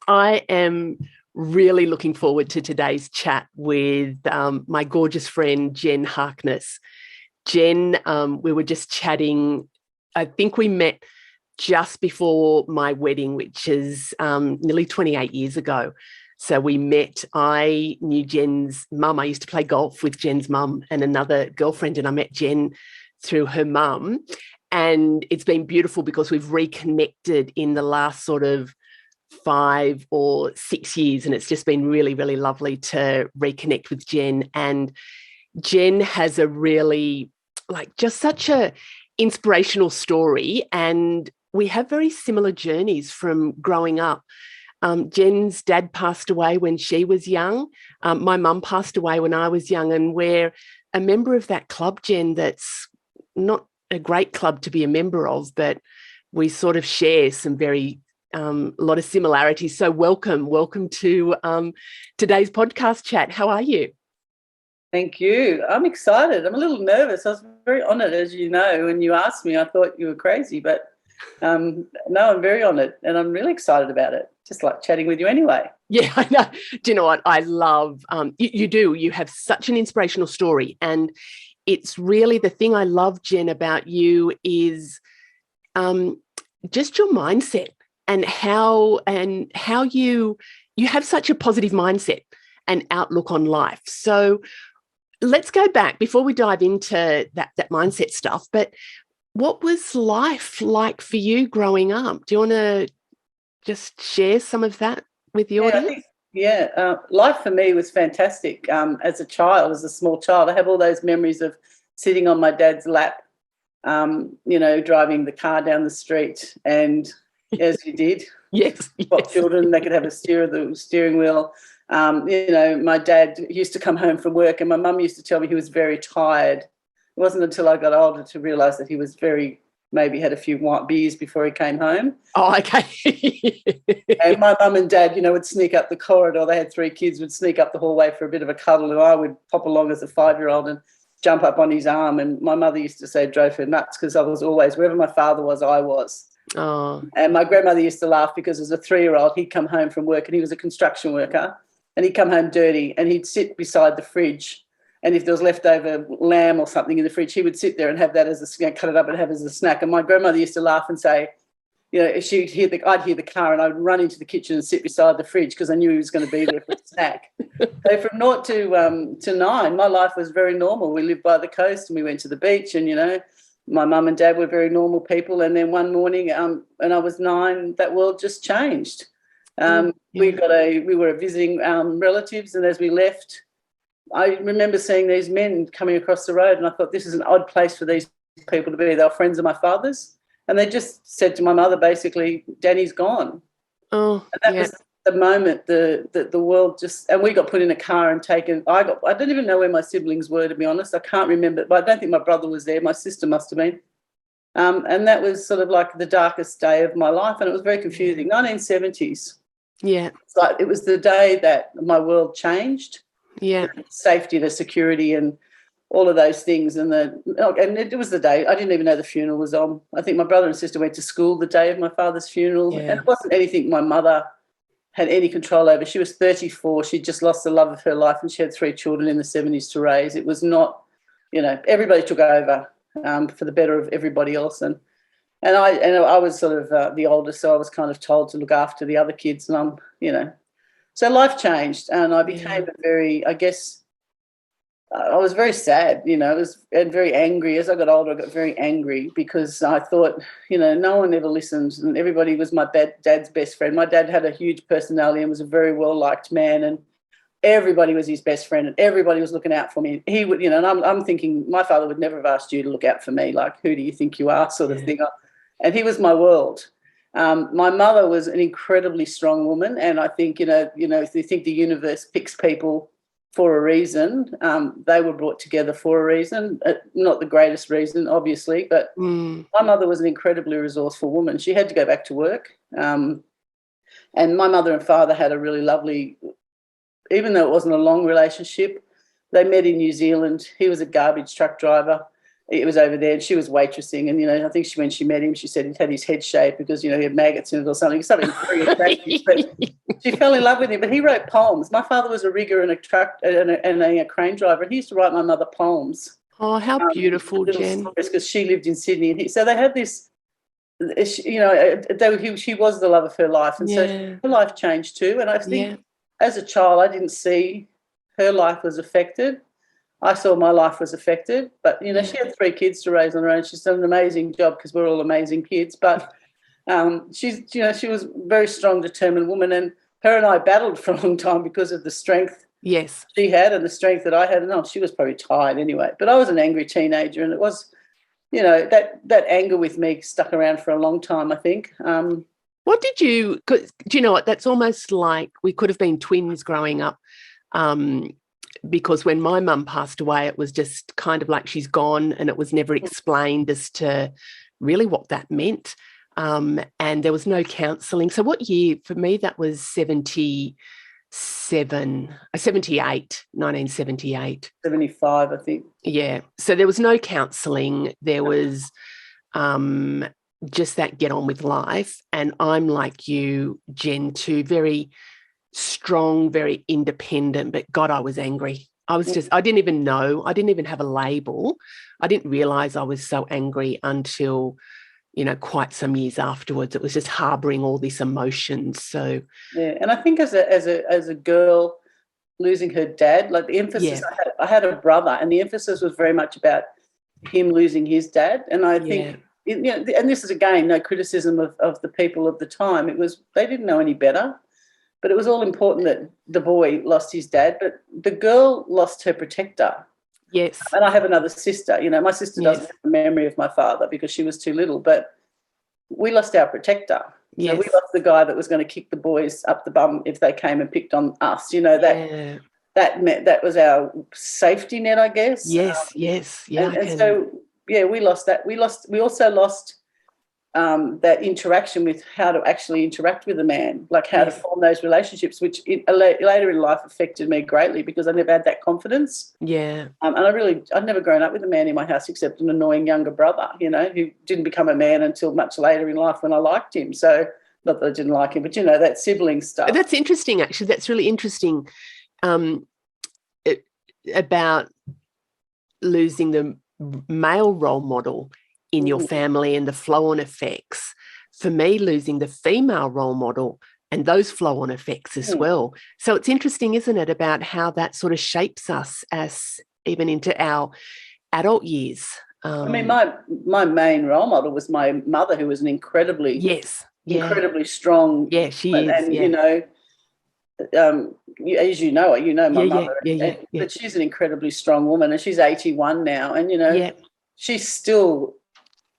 I am really looking forward to today's chat with my gorgeous friend, Jen Harkness. Jen, we were just chatting. I think we met just before my wedding, which is nearly 28 years ago. So we met. I knew Jen's mum. I used to play golf with Jen's mum and another girlfriend, and I met Jen through her mum. And it's been beautiful because we've reconnected in the last sort of 5 or 6 years. And it's just been really, really lovely to reconnect with Jen. And Jen has a really, just such a inspirational story. And we have very similar journeys from growing up. Jen's dad passed away when she was young. My mum passed away when I was young. And we're a member of that club, Jen, that's not a great club to be a member of, but we sort of share some very lot of similarities. So welcome to today's podcast chat. How are you? Thank you. I'm excited. I'm a little nervous. I was very honoured, as you know. When you asked me, I thought you were crazy, but no, I'm very honoured and I'm really excited about it. Just like chatting with you anyway. Yeah, I know. Do you know what? I love, you do. You have such an inspirational story. And it's really the thing I love, Jen, about you is just your mindset and how you have such a positive mindset and outlook on life. So let's go back before we dive into that mindset stuff. But what was life like for you growing up? Do you want to just share some of that with the audience? Life for me was fantastic. As a child, as a small child, I have all those memories of sitting on my dad's lap, driving the car down the street, and as you did, yes. Children, they could have a steering wheel. My dad used to come home from work, and my mum used to tell me he was very tired. It wasn't until I got older to realise that he was maybe had a few white beers before he came home. Oh, okay. And my mum and dad, would sneak up the corridor. They had 3 kids, would sneak up the hallway for a bit of a cuddle, and I would pop along as a 5-year-old and jump up on his arm. And my mother used to say it drove her nuts because I was always, wherever my father was, I was. Oh. And my grandmother used to laugh because as a 3-year-old, he'd come home from work, and he was a construction worker, and he'd come home dirty, and he'd sit beside the fridge. And if there was leftover lamb or something in the fridge, he would sit there and have that cut it up and have it as a snack. And my grandmother used to laugh and say, I'd hear the car, and I'd run into the kitchen and sit beside the fridge because I knew he was going to be there for the snack. So from 0 to 9, my life was very normal. We lived by the coast and we went to the beach, and my mum and dad were very normal people. And then one morning, when I was 9, that world just changed. We were visiting relatives, and as we left, I remember seeing these men coming across the road, and I thought, this is an odd place for these people to be. They were friends of my father's, and they just said to my mother, basically, Danny's gone. Oh, and that was the moment the world just, and we got put in a car and taken. I don't even know where my siblings were, to be honest. I can't remember, but I don't think my brother was there. My sister must have been. And that was sort of like the darkest day of my life, and it was very confusing. 1970s. Yeah. It's like it was the day that my world changed. Yeah. The safety, the security, and all of those things. And it was the day, I didn't even know the funeral was on. I think my brother and sister went to school the day of my father's funeral. Yeah. And it wasn't anything my mother had any control over. She was 34. She'd just lost the love of her life, and she had 3 children in the 70s to raise. It was not, everybody took over for the better of everybody else. And I was sort of the oldest, so I was kind of told to look after the other kids. And so life changed, and I became I was very sad, and very angry. As I got older, I got very angry because I thought, no one ever listened, and everybody was my dad's best friend. My dad had a huge personality and was a very well-liked man, and everybody was his best friend, and everybody was looking out for me. He would, and I'm thinking, my father would never have asked you to look out for me, like, who do you think you are, sort of thing. And he was my world. My mother was an incredibly strong woman, and I think, if you think the universe picks people for a reason, they were brought together for a reason, not the greatest reason, obviously, but my mother was an incredibly resourceful woman. She had to go back to work, and my mother and father had a really lovely, even though it wasn't a long relationship, they met in New Zealand. He was a garbage truck driver. it was over there, and she was waitressing, and, I think when she met him, she said he'd had his head shaved because, he had maggots in it or something very attractive. But she fell in love with him. But he wrote poems. My father was a rigger and a crane driver, and he used to write my mother poems. Oh, how beautiful, Jen. Because she lived in Sydney. And so they had this, she was the love of her life. And so her life changed too. And I think as a child, I didn't see her life was affected. I saw my life was affected. But, she had 3 kids to raise on her own. She's done an amazing job because we're all amazing kids. But she was a very strong, determined woman. And her and I battled for a long time because of the strength she had and the strength that I had. And she was probably tired anyway. But I was an angry teenager, and it was, that anger with me stuck around for a long time, I think. What did you – do you know what? That's almost like we could have been twins growing up, because when my mum passed away, it was just kind of like she's gone, and it was never explained as to really what that meant. And there was no counselling. So what year? For me, that was 1978. 75, I think. Yeah. So there was no counselling. There was just that get on with life. And I'm like you, Jen, too, very strong, very independent, but God, I was angry. I didn't even know. I didn't even have a label. I didn't realise I was so angry until, quite some years afterwards. It was just harbouring all this emotion. So yeah, and I think as a girl losing her dad, like the emphasis, I had a brother, and the emphasis was very much about him losing his dad. And I think, and this is again no criticism of the people of the time. It was they didn't know any better. But it was all important that the boy lost his dad, but the girl lost her protector. Yes. And I have another sister. My sister doesn't have a memory of my father because she was too little, but we lost our protector. Yes. So we lost the guy that was going to kick the boys up the bum if they came and picked on us. That was our safety net, I guess. Yes, yes. Yeah. And so, we lost that. We also lost that interaction with how to actually interact with a man, like how to form those relationships, which later in life affected me greatly because I never had that confidence. Yeah. And I'd never grown up with a man in my house except an annoying younger brother, who didn't become a man until much later in life when I liked him. So not that I didn't like him, but, that sibling stuff. That's interesting, actually. That's really interesting about losing the male role model in your family and the flow-on effects. For me, losing the female role model and those flow-on effects as well. So it's interesting, isn't it, about how that sort of shapes us as even into our adult years. My main role model was my mother, who was an incredibly strong. Yeah, she is. And as you know my mother. But she's an incredibly strong woman, and she's 81 now, and she's still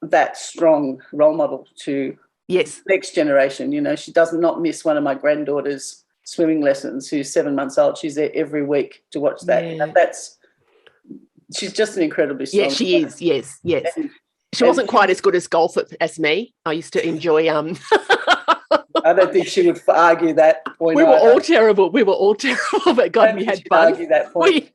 that strong role model to next generation. She does not miss one of my granddaughter's swimming lessons, who's 7 months old. She's there every week to watch that. She's just an incredibly strong she woman. is. Yes. She wasn't quite as good as golf as me. I used to enjoy I don't think she would argue that point. We were all terrible, but God, we had fun. Argue that point.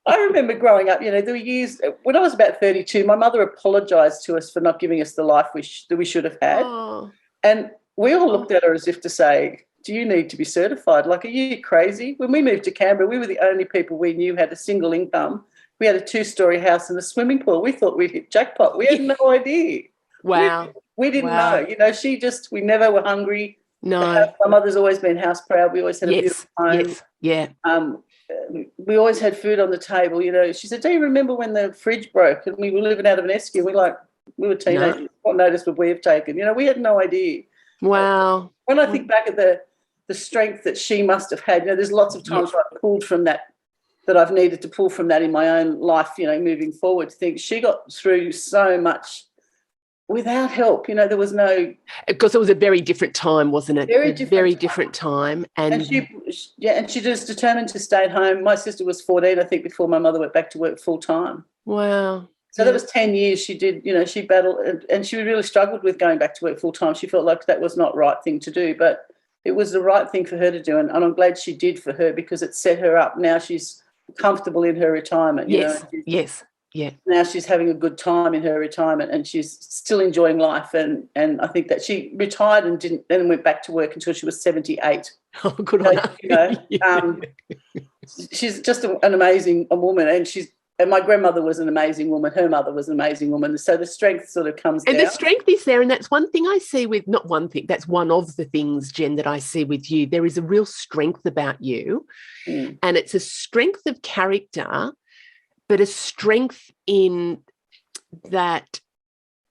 I remember growing up, there were years when I was about 32, my mother apologised to us for not giving us the life that we should have had. Oh. And we all looked at her as if to say, do you need to be certified? Like, are you crazy? When we moved to Canberra, we were the only people we knew had a single income. We had a 2-story house and a swimming pool. We thought we'd hit jackpot. We had no idea. Wow. We didn't know. We never were hungry. No. My mother's always been house proud. We always had a beautiful home. Yes, yeah. We always had food on the table. She said, do you remember when the fridge broke and we were living out of an esky? We were teenagers. No. What notice would we have taken? We had no idea. Wow. When I think back at the strength that she must have had, there's lots of times where I pulled from that I've needed to pull from that in my own life, moving forward, to think she got through so much without help. There was no... Because it was a very different time, wasn't it? Very different time. And she was determined to stay at home. My sister was 14, I think, before my mother went back to work full time. Wow. So that was 10 years she did, she battled, and she really struggled with going back to work full time. She felt like that was not the right thing to do, but it was the right thing for her to do, and I'm glad she did for her because it set her up. Now she's comfortable in her retirement. Yes. Yeah. Now she's having a good time in her retirement, and she's still enjoying life. And I think that she retired and then went back to work until she was 78. Oh, good on her. You know, she's just an amazing woman, and my grandmother was an amazing woman. Her mother was an amazing woman. So the strength sort of comes down. And the strength is there, and that's one thing I see with, not one thing, that's one of the things, Jen, that I see with you. There is a real strength about you, and it's a strength of character, but a strength in that,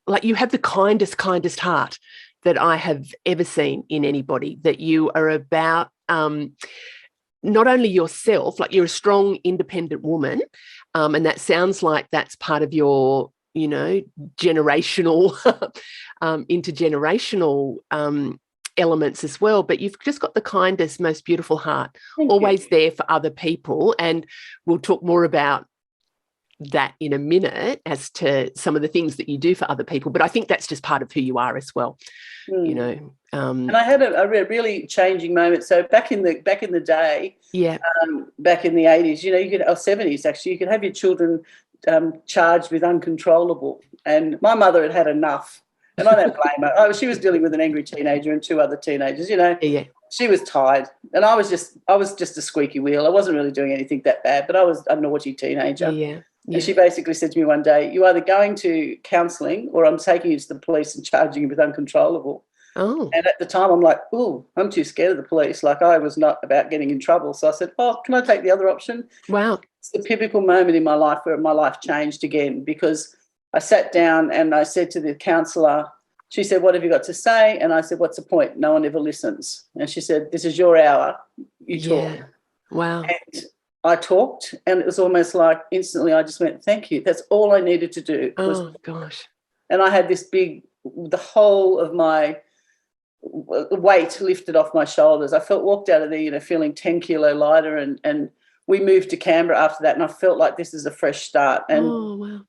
like, you have the kindest heart that I have ever seen in anybody, that you are about not only yourself, like you're a strong, independent woman, and that sounds like that's part of your, you know, generational, intergenerational elements as well, but you've just got the kindest, most beautiful heart, always there for other people. And we'll talk more about that in a minute as to some of the things that you do for other people, but I think that's just part of who you are as well. You know, and I had a really changing moment. So back in the day, back in the 80s, you know, you could, or 70s actually, you could have your children charged with uncontrollable, and my mother had enough, and I don't blame her. She was dealing with an angry teenager and 2 other teenagers. You know, she was tired, and I was just a squeaky wheel. I wasn't really doing anything that bad, but I was a naughty teenager. And she basically said to me one day, "You're either going to counselling or I'm taking you to the police and charging you with uncontrollable." Oh. And at the time I'm like, "Oh, I'm too scared of the police." Like, I was not about getting in trouble. So I said, "Oh, can I take the other option?" Wow. It's the pivotal moment in my life where my life changed again, because I sat down and I said to the counsellor, she said, "What have you got to say?" And I said, "What's the point? No one ever listens." And she said, "This is your hour. You talk." Wow. And I talked, and it was almost like instantly I just went, "Thank you." That's all I needed to do. Gosh. And I had the whole of my weight lifted off my shoulders. I walked out of there, you know, feeling 10 kilo lighter, and we moved to Canberra after that, and I felt like this is a fresh start. And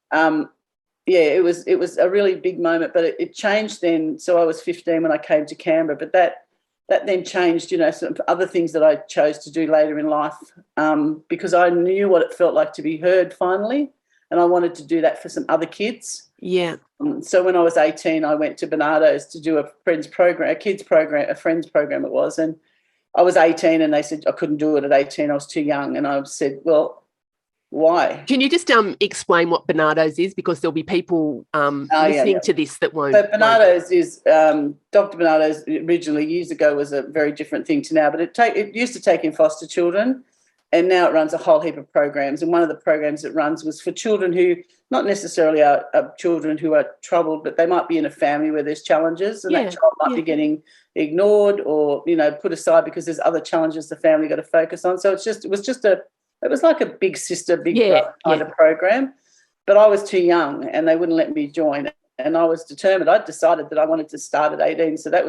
it was a really big moment, but it changed then. So I was 15 when I came to Canberra, but that then changed, you know, some other things that I chose to do later in life, because I knew what it felt like to be heard finally, and I wanted to do that for some other kids. Yeah. So when I was 18, I went to Bernardo's to do a friends program it was, and I was 18, and they said I couldn't do it at 18. I was too young, and I said, "Well, why?" Can you just explain what Bernardo's is? Because there'll be people listening to this that won't. So Bernardo's is Dr. Bernardo's originally years ago was a very different thing to now, but it used to take in foster children, and now it runs a whole heap of programs. And one of the programs it runs was for children who not necessarily are children who are troubled, but they might be in a family where there's challenges, and that child might be getting ignored or, you know, put aside because there's other challenges the family got to focus on. So it was like a big sister, big brother kind of program, but I was too young and they wouldn't let me join. And I was determined. I'd decided that I wanted to start at 18. So I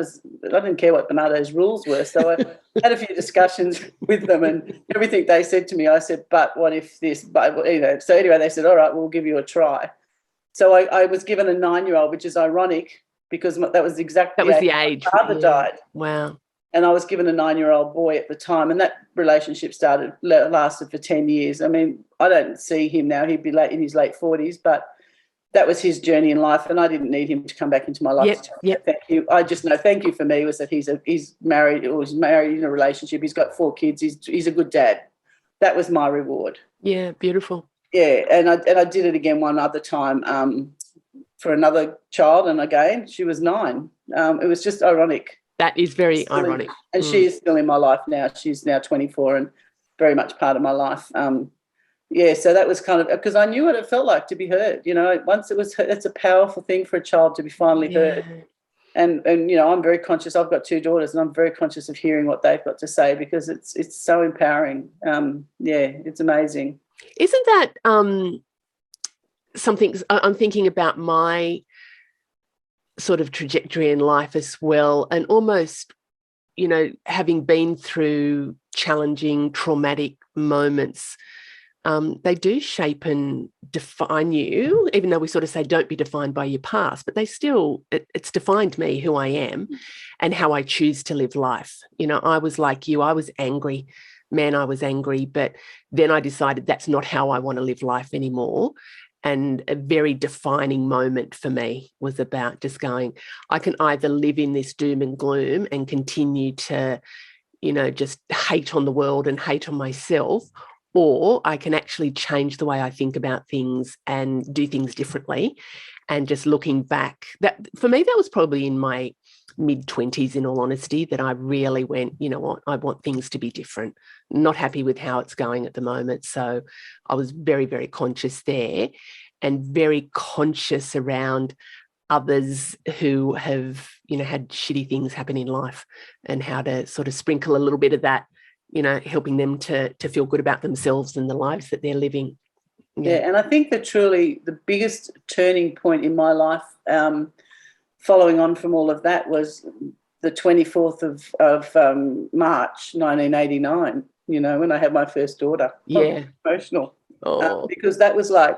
didn't care what Bernardo's rules were. So I had a few discussions with them, and everything they said to me, I said, "But what if this?" But, you know, so anyway, they said, "All right, we'll give you a try." So I was given a 9-year-old, which is ironic because that was exactly the age. My father died. Wow. And I was given a 9-year-old boy at the time, and that relationship lasted for 10 years. I mean, I don't see him now. He'd be in his late 40s, but that was his journey in life, and I didn't need him to come back into my life to tell me thank you. I just know thank you for me was that he's married in a relationship. He's got 4 kids. He's a good dad. That was my reward. Yeah, beautiful. Yeah, and I did it again one other time for another child, and again she was 9. It was just ironic. That is very ironic. And she is still in my life now. She's now 24 and very much part of my life. So that was kind of because I knew what it felt like to be heard. You know, it's a powerful thing for a child to be finally heard. And you know, I'm very conscious. I've got 2 daughters, and I'm very conscious of hearing what they've got to say because it's so empowering. It's amazing. Isn't that something I'm thinking about my sort of trajectory in life as well, and almost, you know, having been through challenging, traumatic moments, they do shape and define you, even though we sort of say don't be defined by your past, but it's defined me, who I am and how I choose to live life. You know, I was like you, I was angry. Man, I was angry, but then I decided that's not how I want to live life anymore. And a very defining moment for me was about just going, I can either live in this doom and gloom and continue to, just hate on the world and hate on myself, or I can actually change the way I think about things and do things differently. And just looking back, that for me, that was probably in my mid-20s, in all honesty, that I really went, you know what, I want things to be different. Not happy with how it's going at the moment. So I was very, very conscious there, and very conscious around others who have, had shitty things happen in life, and how to sort of sprinkle a little bit of that, helping them to feel good about themselves and the lives that they're living. Yeah, and I think that truly the biggest turning point in my life, following on from all of that, was the 24th of March 1989, when I had my first daughter. Yeah. Emotional. Because that was like,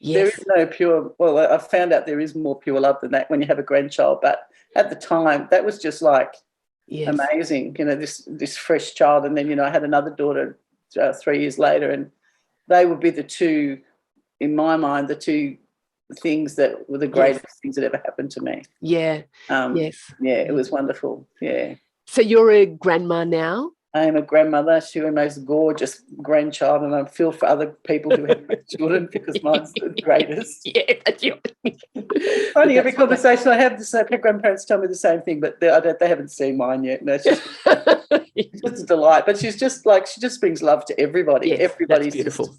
there is no pure, well, I found out there is more pure love than that when you have a grandchild, but at the time that was just like amazing, this fresh child. And then, I had another daughter 3 years later, and they would be the two, in my mind, the two things that were the greatest things that ever happened to me. Yeah. Yeah, it was wonderful. Yeah. So you're a grandma now? I am a grandmother. She's the most gorgeous grandchild, and I feel for other people who have children because mine's the greatest. Yeah, that's Funny, every conversation I have, the grandparents tell me the same thing, but they haven't seen mine yet. No, it's just a delight. But she's just like, she just brings love to everybody. Yes, everybody's that's beautiful.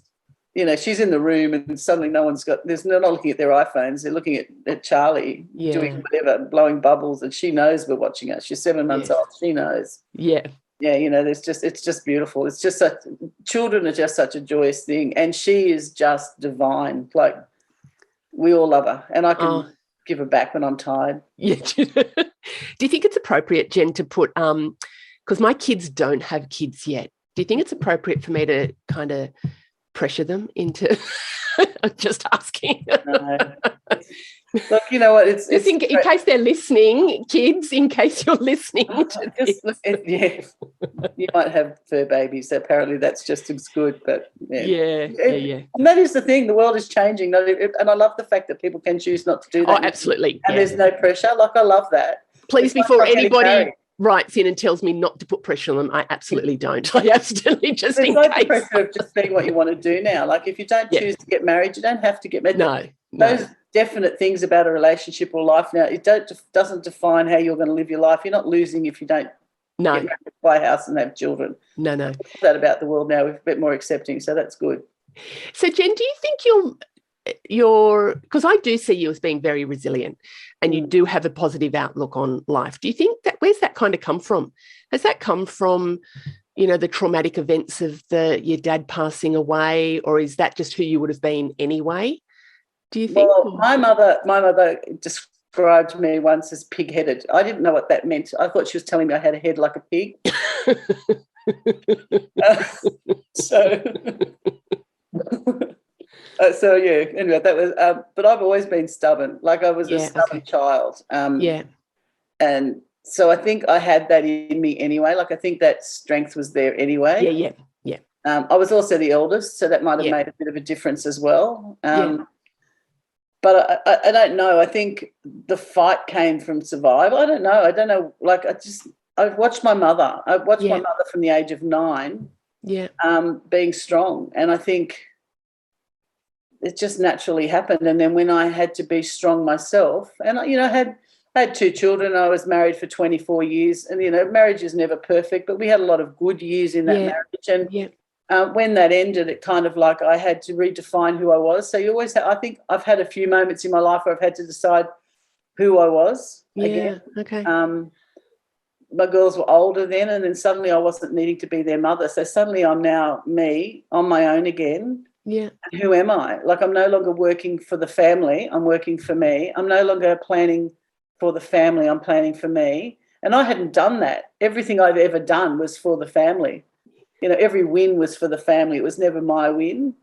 She's in the room and suddenly no one's got, they're not looking at their iPhones, they're looking at Charlie doing whatever, blowing bubbles, and she knows we're watching her. She's 7 months old. She knows. Yeah. Yeah, it's just beautiful. It's just children are just such a joyous thing, and she is just divine. Like, we all love her, and I can give her back when I'm tired. Yeah. Do you think it's appropriate, Jen, to put, because my kids don't have kids yet, do you think it's appropriate for me to kind of pressure them into just asking? No. Look, you know what? It's in case they're listening, kids. In case you're listening to this, you might have fur babies. Apparently, that's just as good. But yeah. And that is the thing. The world is changing, and I love the fact that people can choose not to do that. Oh, absolutely. And there's no pressure. Like, I love that. Please, before anybody writes in and tells me not to put pressure on them, I absolutely don't. I absolutely just there's in no case. pressure of just being what you want to do now. Like, if you don't choose to get married, you don't have to get married. No. Those definite things about a relationship or life now, it doesn't define how you're going to live your life. You're not losing if you don't get married, buy a house and have children. No. That about the world now, we're a bit more accepting, so that's good. So, Jen, do you think you're because I do see you as being very resilient, and you do have a positive outlook on life. Do you think where's that kind of come from? Has that come from, the traumatic events of your dad passing away, or is that just who you would have been anyway? Do you think? Well, my mother described me once as pig-headed. I didn't know what that meant. I thought she was telling me I had a head like a pig. So yeah. Anyway, that was. But I've always been stubborn. Like, I was a stubborn child. And so I think I had that in me anyway. Like, I think that strength was there anyway. Yeah. I was also the eldest, so that might have made a bit of a difference as well. But I don't know. I think the fight came from survival. I don't know. Like, I've watched my mother. I've watched my mother from the age of 9 being strong. And I think it just naturally happened. And then when I had to be strong myself, and, I had 2 children. I was married for 24 years. And, marriage is never perfect, but we had a lot of good years in that marriage. And when that ended, it kind of like I had to redefine who I was. So you always I think I've had a few moments in my life where I've had to decide who I was again. Okay. My girls were older then, and then suddenly I wasn't needing to be their mother. So suddenly I'm now me on my own again. Yeah. And who am I? Like, I'm no longer working for the family. I'm working for me. I'm no longer planning for the family. I'm planning for me. And I hadn't done that. Everything I've ever done was for the family. Every win was for the family. It was never my win.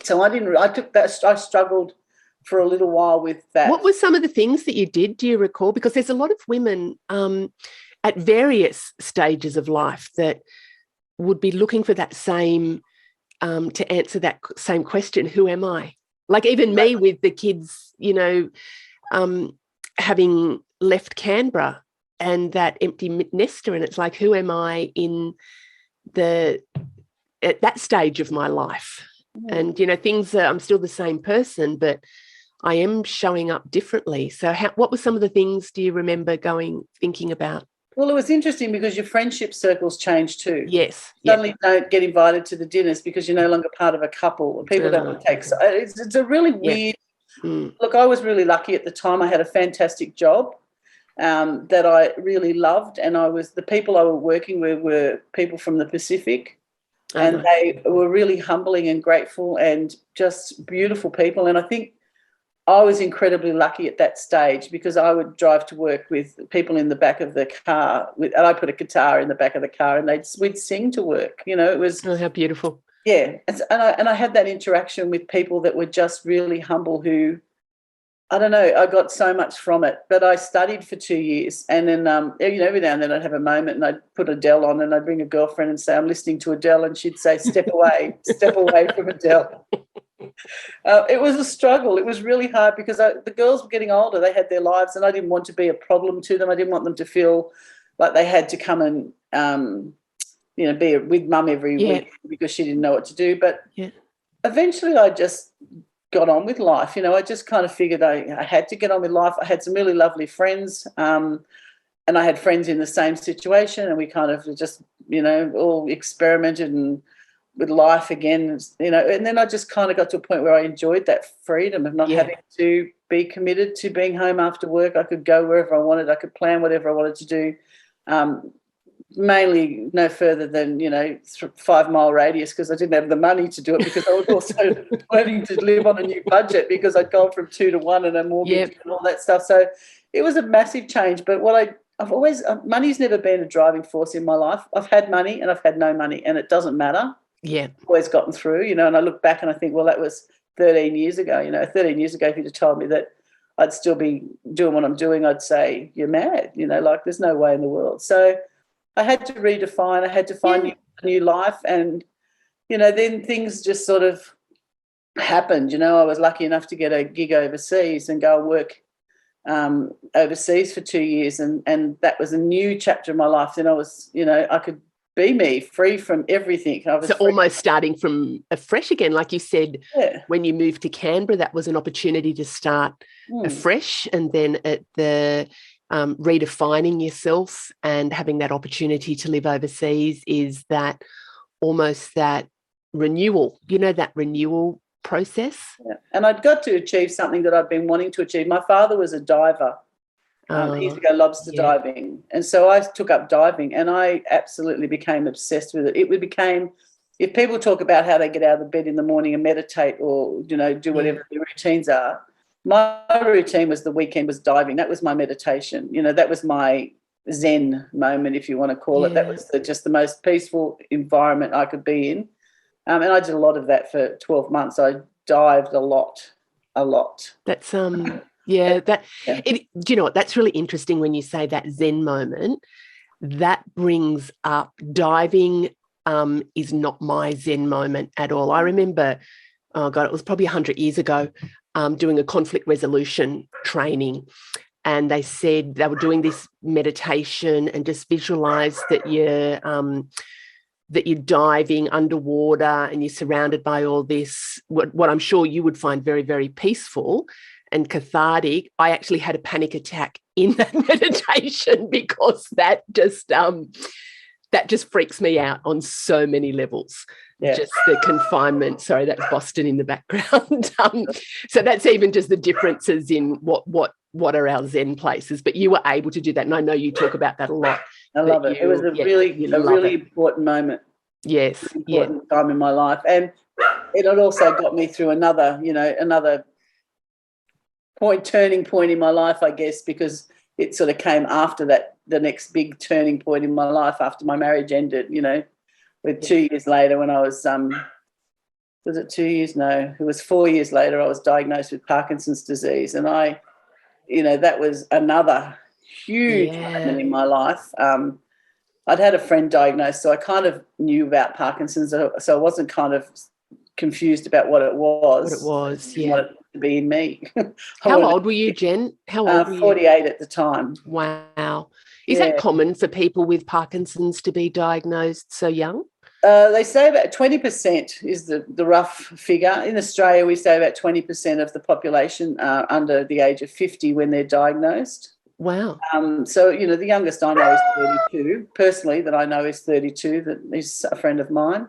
So I struggled for a little while with that. What were some of the things that you did, do you recall? Because there's a lot of women at various stages of life that would be looking for that same, to answer that same question, who am I? Like even me with the kids, having left Canberra and that empty nester, and it's like, who am I at that stage of my life? And things are, I'm still the same person, but I am showing up differently. So what were some of the things do you remember thinking about? Well, it was interesting because your friendship circles change too. Yes. Suddenly don't get invited to the dinners because you're no longer part of a couple. People don't want to take. It's a really weird. Look, I was really lucky at the time. I had a fantastic job that I really loved, and the people I was working with were people from the Pacific, and they were really humbling and grateful and just beautiful people. And I think I was incredibly lucky at that stage because I would drive to work with people in the back of the car, and I put a guitar in the back of the car, and we'd sing to work. It was how beautiful. Yeah, and I had that interaction with people that were just really humble. Who I don't know, I got so much from it. But I studied for 2 years, and then every now and then I'd have a moment, and I'd put Adele on, and I'd bring a girlfriend and say, "I'm listening to Adele," and she'd say, "Step away, step away from Adele." It was a struggle. It was really hard because the girls were getting older. They had their lives, and I didn't want to be a problem to them. I didn't want them to feel like they had to come and, be with mum every week because she didn't know what to do. But eventually I just got on with life. I just kind of figured I had to get on with life. I had some really lovely friends, and I had friends in the same situation, and we kind of just, all experimented and with life again, and then I just kind of got to a point where I enjoyed that freedom of not having to be committed to being home after work. I could go wherever I wanted. I could plan whatever I wanted to do, mainly no further than, 5-mile radius because I didn't have the money to do it because I was also learning to live on a new budget because I'd gone from 2 to 1 and a mortgage and all that stuff. So it was a massive change. But I've always, money's never been a driving force in my life. I've had money and I've had no money, and it doesn't matter. Yeah. Always gotten through, and I look back and I think, well, that was 13 years ago. 13 years ago, if you'd have told me that I'd still be doing what I'm doing, I'd say, you're mad, like there's no way in the world. So I had to redefine, I had to find a new life, and, then things just sort of happened. I was lucky enough to get a gig overseas and go and work overseas for 2 years, and that was a new chapter of my life. Then I was, I could be me, free from everything. Almost starting from afresh again. Like you said, when you moved to Canberra, that was an opportunity to start afresh, and then at the redefining yourself and having that opportunity to live overseas is that almost that renewal, that renewal process. Yeah. And I'd got to achieve something that I'd been wanting to achieve. My father was a diver. He used to go lobster diving. And so I took up diving, and I absolutely became obsessed with it. It became, if people talk about how they get out of the bed in the morning and meditate or, do whatever their routines are, my routine was the weekend was diving. That was my meditation. That was my Zen moment, if you want to call it. That was just the most peaceful environment I could be in. And I did a lot of that for 12 months. I dived a lot. That's do you know what? That's really interesting when you say that Zen moment. That brings up diving is not my Zen moment at all. I remember, it was probably 100 years ago, doing a conflict resolution training, and they said they were doing this meditation and just visualize that you're diving underwater and you're surrounded by all this, what I'm sure you would find very, very peaceful and cathartic. I actually had a panic attack in that meditation because that just freaks me out on so many levels. Just the confinement. Sorry, that's Boston in the background. So that's even just the differences in what are our Zen places. But you were able to do that, and I know you talk about that a lot. I love it. It was a really important moment. Yes, important time in my life, and it had also got me through another turning point in my life, I guess, because it sort of came after that, the next big turning point in my life after my marriage ended, with 2 years later when I was it 2 years? No, it was 4 years later I was diagnosed with Parkinson's disease, and that was another huge moment in my life. I'd had a friend diagnosed, so I kind of knew about Parkinson's, so I wasn't kind of confused about what it was. What it was, I want it to be in me. How old were you, Jen? How old were you? 48 at the time. Wow. Is that common for people with Parkinson's to be diagnosed so young? They say about 20% is the rough figure. In Australia, we say about 20% of the population are under the age of 50 when they're diagnosed. Wow. So, the youngest I know is 32. Personally, that I know is 32, that is a friend of mine.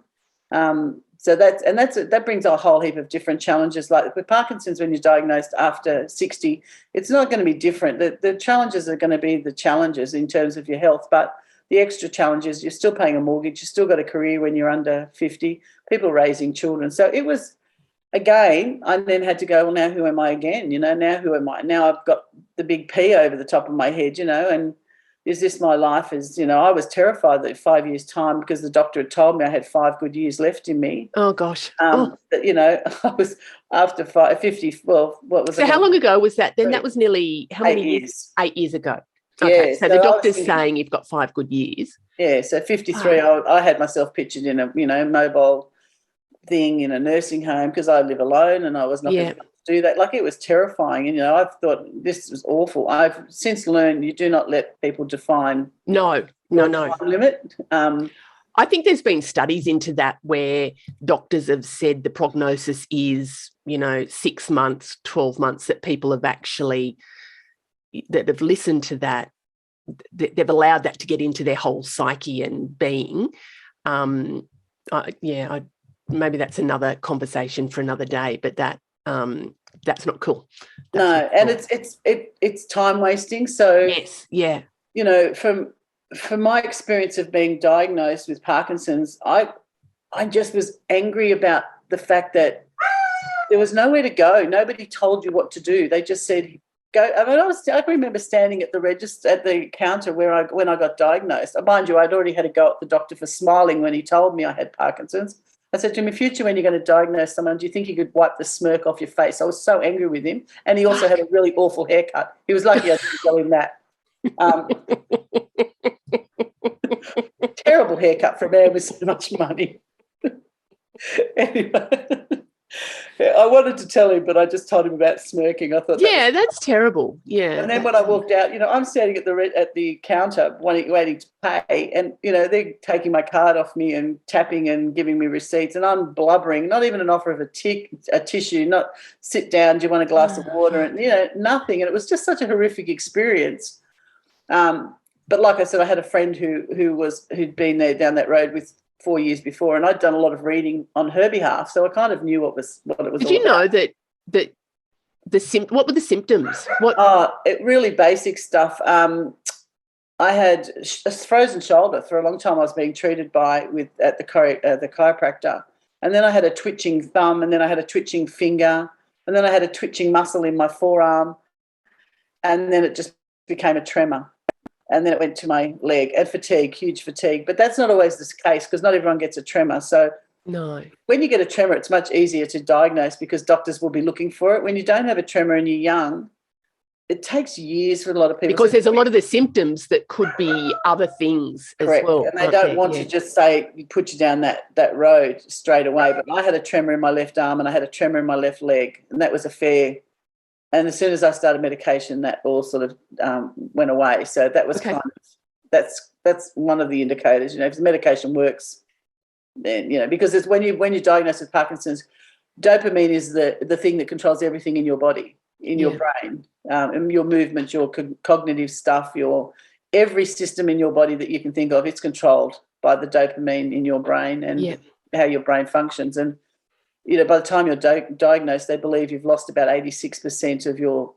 So that brings a whole heap of different challenges. Like with Parkinson's, when you're diagnosed after 60, it's not going to be different. The challenges are going to be the challenges in terms of your health, but the extra challenges, you're still paying a mortgage, you've still got a career when you're under 50, people raising children. So it was, again, I then had to go, well, now who am I again? Now who am I? Now I've got the big P over the top of my head, and is this my life? I was terrified that 5 years' time, because the doctor had told me I had 5 good years left in me. Oh, gosh. But, I was after 50, well, what was it? So how long ago was that then? That was nearly, how many 8 years? 8 years ago. Okay, Yeah, so the doctor's saying you've got 5 good years. Yeah, so 53, I had myself pictured in a, mobile thing in a nursing home, because I live alone and I was not going to do that. Like, it was terrifying. And, I've thought this was awful. I've since learned you do not let people define no time limit. I think there's been studies into that where doctors have said the prognosis is, 6 months, 12 months, that people have actually, that have listened to that, they've allowed that to get into their whole psyche and being. Maybe that's another conversation for another day, but that's not cool. And it's time wasting. So yes, yeah. From my experience of being diagnosed with Parkinson's, I just was angry about the fact that there was nowhere to go. Nobody told you what to do. They just said, go. I mean, I can remember standing at the register, at the counter when I got diagnosed. Mind you, I'd already had a go at the doctor for smiling when he told me I had Parkinson's. I said to him, in future, when you're going to diagnose someone, do you think you could wipe the smirk off your face? I was so angry with him. And he also had a really awful haircut. He was lucky I didn't tell him that. Terrible haircut for a man with so much money. Anyway, I wanted to tell him, but I just told him about smirking. I thought, that's terrible. Yeah. And then when I walked out, I'm standing at the counter waiting to pay, and they're taking my card off me and tapping and giving me receipts, and I'm blubbering. Not even an offer of a tissue. Not sit down. Do you want a glass of water? And nothing. And it was just such a horrific experience. But like I said, I had a friend who'd been there down that road with 4 years before, and I'd done a lot of reading on her behalf, so I kind of knew what it was. Did you know that what were the symptoms? It really basic stuff. I had a frozen shoulder for a long time. I was being treated at the chiropractor, and then I had a twitching thumb, and then I had a twitching finger, and then I had a twitching muscle in my forearm, and then it just became a tremor. And then it went to my leg, and fatigue, huge fatigue. But that's not always the case, because not everyone gets a tremor. So no, when you get a tremor, it's much easier to diagnose, because doctors will be looking for it. When you don't have a tremor and you're young, it takes years for a lot of people. Because there's a lot of the symptoms that could be other things as well. And they don't want to just say, put you down that road straight away. But I had a tremor in my left arm and I had a tremor in my left leg, and that was a fair. And as soon as I started medication, that all sort of went away. So that was that's one of the indicators. If the medication works, then because it's when you're diagnosed with Parkinson's, dopamine is the thing that controls everything in your body, in your brain, and your movements, your cognitive stuff, every system in your body that you can think of. It's controlled by the dopamine in your brain and how your brain functions. And by the time you're diagnosed, they believe you've lost about 86% of your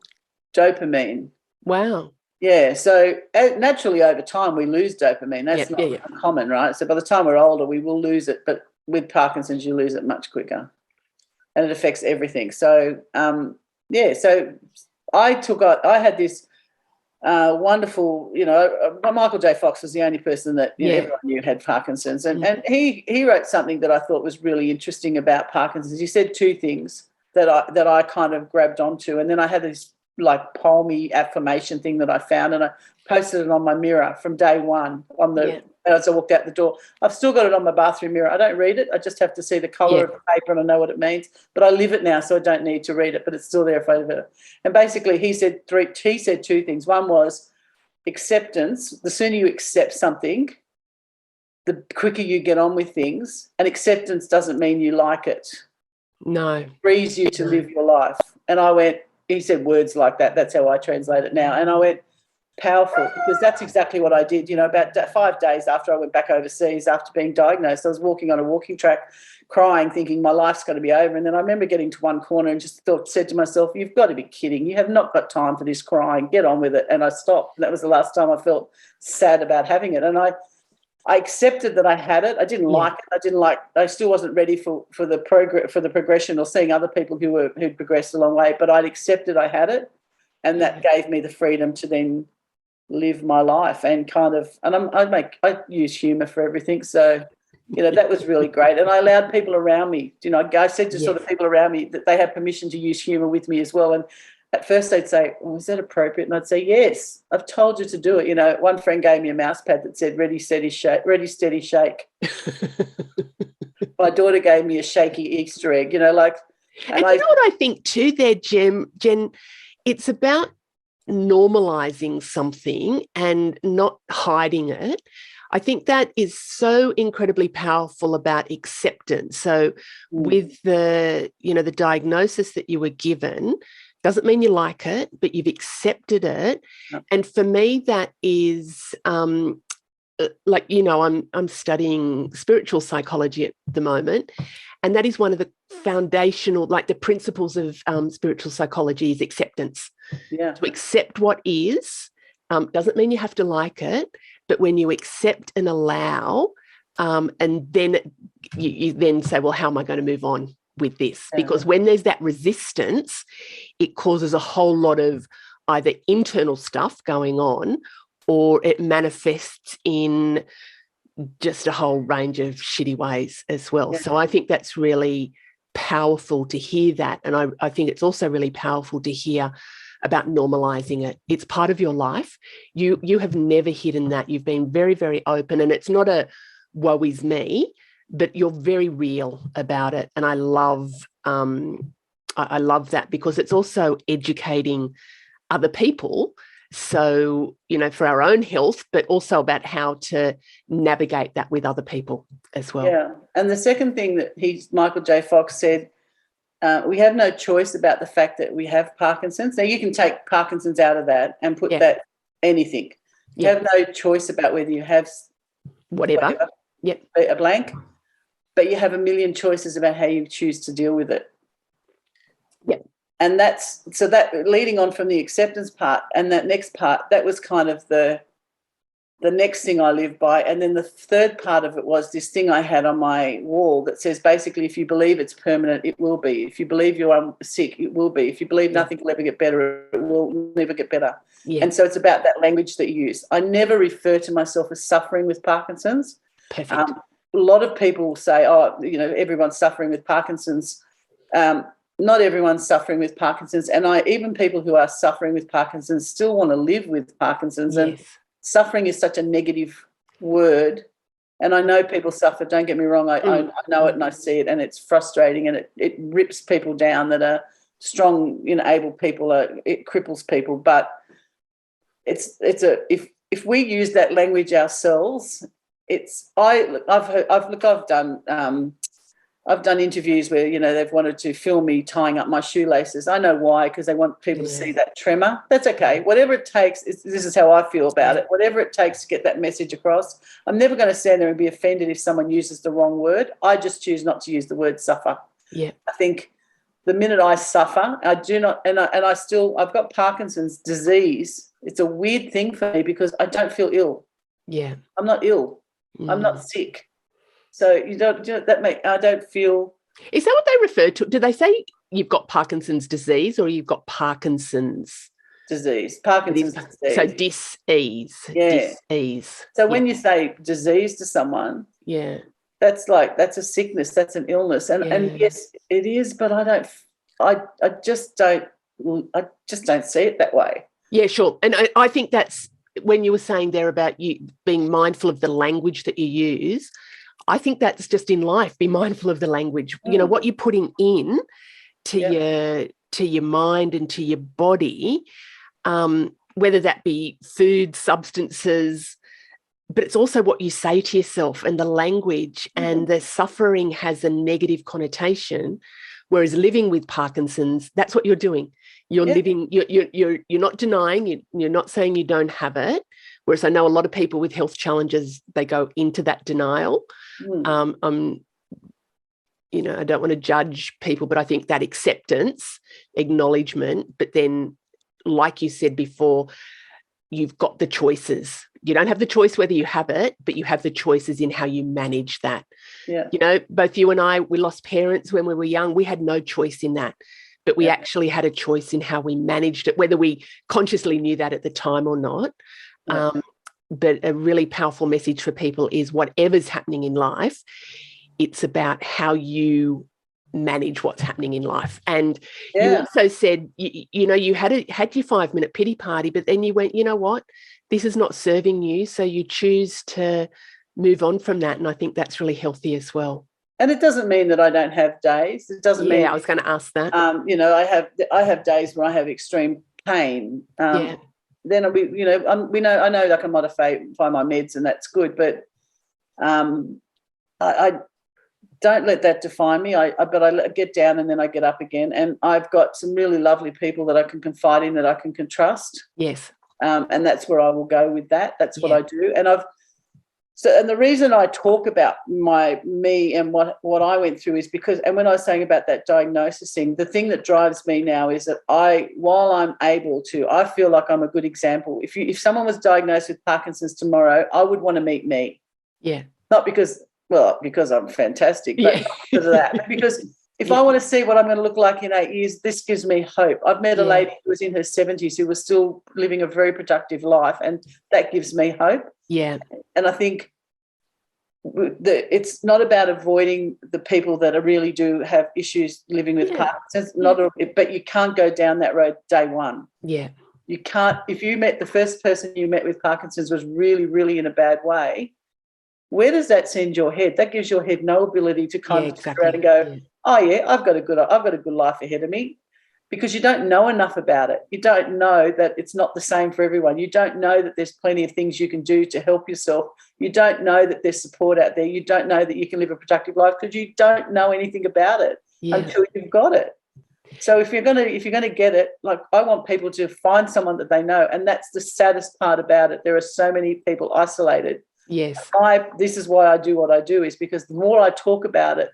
dopamine. Wow. Yeah, so naturally over time we lose dopamine. That's not uncommon, right? So by the time we're older, we will lose it, but with Parkinson's, you lose it much quicker, and it affects everything. So, so I had this wonderful, Michael J. Fox was the only person that everyone knew had Parkinson's. And he wrote something that I thought was really interesting about Parkinson's. He said two things that I kind of grabbed onto. And then I had this like poem-y affirmation thing that I found, and I posted it on my mirror from day one as I walked out the door. I've still got it on my bathroom mirror. I don't read it. I just have to see the colour of the paper and I know what it means. But I live it now, so I don't need to read it, but it's still there if I live it. And basically he said two things. One was acceptance. The sooner you accept something, the quicker you get on with things. And acceptance doesn't mean you like it. No. It frees you to live your life. And I went, he said words like that. That's how I translate it now. And I went, powerful, because that's exactly what I did. About 5 days after I went back overseas after being diagnosed, I was walking on a walking track crying, thinking my life's got to be over. And then I remember getting to one corner and just said to myself, you've got to be kidding. You have not got time for this crying. Get on with it. And I stopped. And that was the last time I felt sad about having it. And I accepted that I had it. I didn't like it. I still wasn't ready for the progression or seeing other people who'd progressed a long way, but I'd accepted I had it. And that gave me the freedom to then live my life and I use humour for everything. So, that was really great. And I allowed people around me, I said to sort of people around me that they had permission to use humour with me as well. And at first they'd say, oh, is that appropriate? And I'd say, yes, I've told you to do it. One friend gave me a mouse pad that said, ready, steady, shake, ready, steady, shake. My daughter gave me a shaky Easter egg, And you know what I think too there, Jen, it's about normalizing something and not hiding it. I think that is so incredibly powerful about acceptance. So with the diagnosis that you were given, doesn't mean you like it, but you've accepted it. Yep. And for me, that is I'm studying spiritual psychology at the moment. And that is one of the foundational, the principles of spiritual psychology is acceptance. Yeah. To accept what is doesn't mean you have to like it, but when you accept and allow, and then you then say, well, how am I going to move on with this? Because when there's that resistance, it causes a whole lot of either internal stuff going on, or it manifests in just a whole range of shitty ways as well. Yeah. So I think that's really powerful to hear that. And I think it's also really powerful to hear about normalizing it. It's part of your life. You have never hidden that. You've been very, very open, and it's not a woe is me, but you're very real about it. And I love that, because it's also educating other people. So, for our own health, but also about how to navigate that with other people as well. Yeah. And the second thing that Michael J. Fox said, we have no choice about the fact that we have Parkinson's. Now, you can take Parkinson's out of that and put that anything. You have no choice about whether you have whatever. Yep. A blank, but you have a million choices about how you choose to deal with it. Yep. And that leading on from the acceptance part and that next part, that was kind of the next thing I lived by. And then the third part of it was this thing I had on my wall that says, basically, if you believe it's permanent, it will be. If you believe you're sick, it will be. If you believe nothing will ever get better, it will never get better. Yeah. And so it's about that language that you use. I never refer to myself as suffering with Parkinson's. Perfect. A lot of people say, everyone's suffering with Parkinson's. Not everyone's suffering with Parkinson's. And even people who are suffering with Parkinson's still want to live with Parkinson's. Yes. And suffering is such a negative word. And I know people suffer, don't get me wrong. I know it and I see it, and it's frustrating, and it rips people down that are strong, able people. It cripples people. But if we use that language ourselves, I've done interviews where, they've wanted to film me tying up my shoelaces. I know why, because they want people to see that tremor. That's okay. Whatever it takes, this is how I feel about it. Whatever it takes to get that message across. I'm never going to stand there and be offended if someone uses the wrong word. I just choose not to use the word suffer. Yeah. I think the minute I suffer, I do not, I've got Parkinson's disease. It's a weird thing for me because I don't feel ill. Yeah. I'm not ill. I'm not sick. So I don't feel. Is that what they refer to? Do they say you've got Parkinson's disease or you've got Parkinson's disease? Parkinson's disease. So dis-ease. Yeah. Dis-ease. So when you say disease to someone, that's a sickness, that's an illness. And yes, it is, but I just don't just don't see it that way. Yeah, sure. And I think that's when you were saying there about you being mindful of the language that you use. I think that's just in life. Be mindful of the language. You know, what you're putting in to your mind and to your body, whether that be food, substances, but it's also what you say to yourself and the language. And the suffering has a negative connotation, whereas living with Parkinson's, that's what you're doing. You're living, you're not denying, you're not saying you don't have it. Whereas I know a lot of people with health challenges, they go into that denial. You know, I don't want to judge people, but I think that acceptance, acknowledgement, but then, like you said before, you've got the choices. You don't have the choice whether you have it, but you have the choices in how you manage that. Yeah. You know, both you and I, we lost parents when we were young. We had no choice in that, but we actually had a choice in how we managed it, whether we consciously knew that at the time or not. But a really powerful message for people is whatever's happening in life, it's about how you manage what's happening in life. And you also said, you know, you had your 5-minute pity party, but then you went, you know what, this is not serving you. So you choose to move on from that. And I think that's really healthy as well. And it doesn't mean that I don't have days. It doesn't mean. Yeah, I was going to ask that. You know, I have days where I have extreme pain. Then I know like I modify my meds, and that's good. But I don't let that define me. But I get down and then I get up again. And I've got some really lovely people that I can confide in, that I can trust. Yes. And that's where I will go with that. That's what I do. And and the reason I talk about me and what I went through is because, and when I was saying about that diagnosis thing, the thing that drives me now is that while I'm able to, I feel like I'm a good example. If someone was diagnosed with Parkinson's tomorrow, I would want to meet me. Yeah. Not because I'm fantastic, but not because of that. But because if I want to see what I'm going to look like in 8 years, this gives me hope. I've met a lady who was in her 70s who was still living a very productive life, and that gives me hope. Yeah. And I think it's not about avoiding the people that really do have issues living with Parkinson's, but you can't go down that road day one. Yeah. You can't. If the first person you met with Parkinson's was really, really in a bad way, where does that send your head? That gives your head no ability to kind of figure out and go, oh yeah, I've got a good life ahead of me, because you don't know enough about it. You don't know that it's not the same for everyone. You don't know that there's plenty of things you can do to help yourself. You don't know that there's support out there. You don't know that you can live a productive life, because you don't know anything about it until you've got it. So if you're gonna get it, like, I want people to find someone that they know, and that's the saddest part about it. There are so many people isolated. Yes. This is why I do what I do, is because the more I talk about it,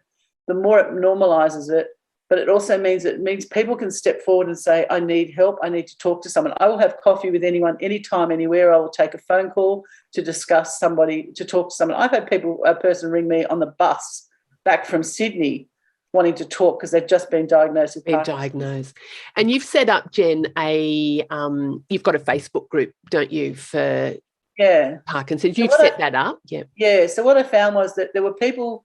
the more it normalizes it. But it also means people can step forward and say, I need help, I need to talk to someone. I will have coffee with anyone, anytime, anywhere. I will take a phone call to discuss somebody, to talk to someone. I've had a person ring me on the bus back from Sydney wanting to talk because they've just been diagnosed with Parkinson's. And you've set up, Jen, you've got a Facebook group, don't you, for Parkinson's? You've set that up? Yeah. Yeah. So what I found was that there were people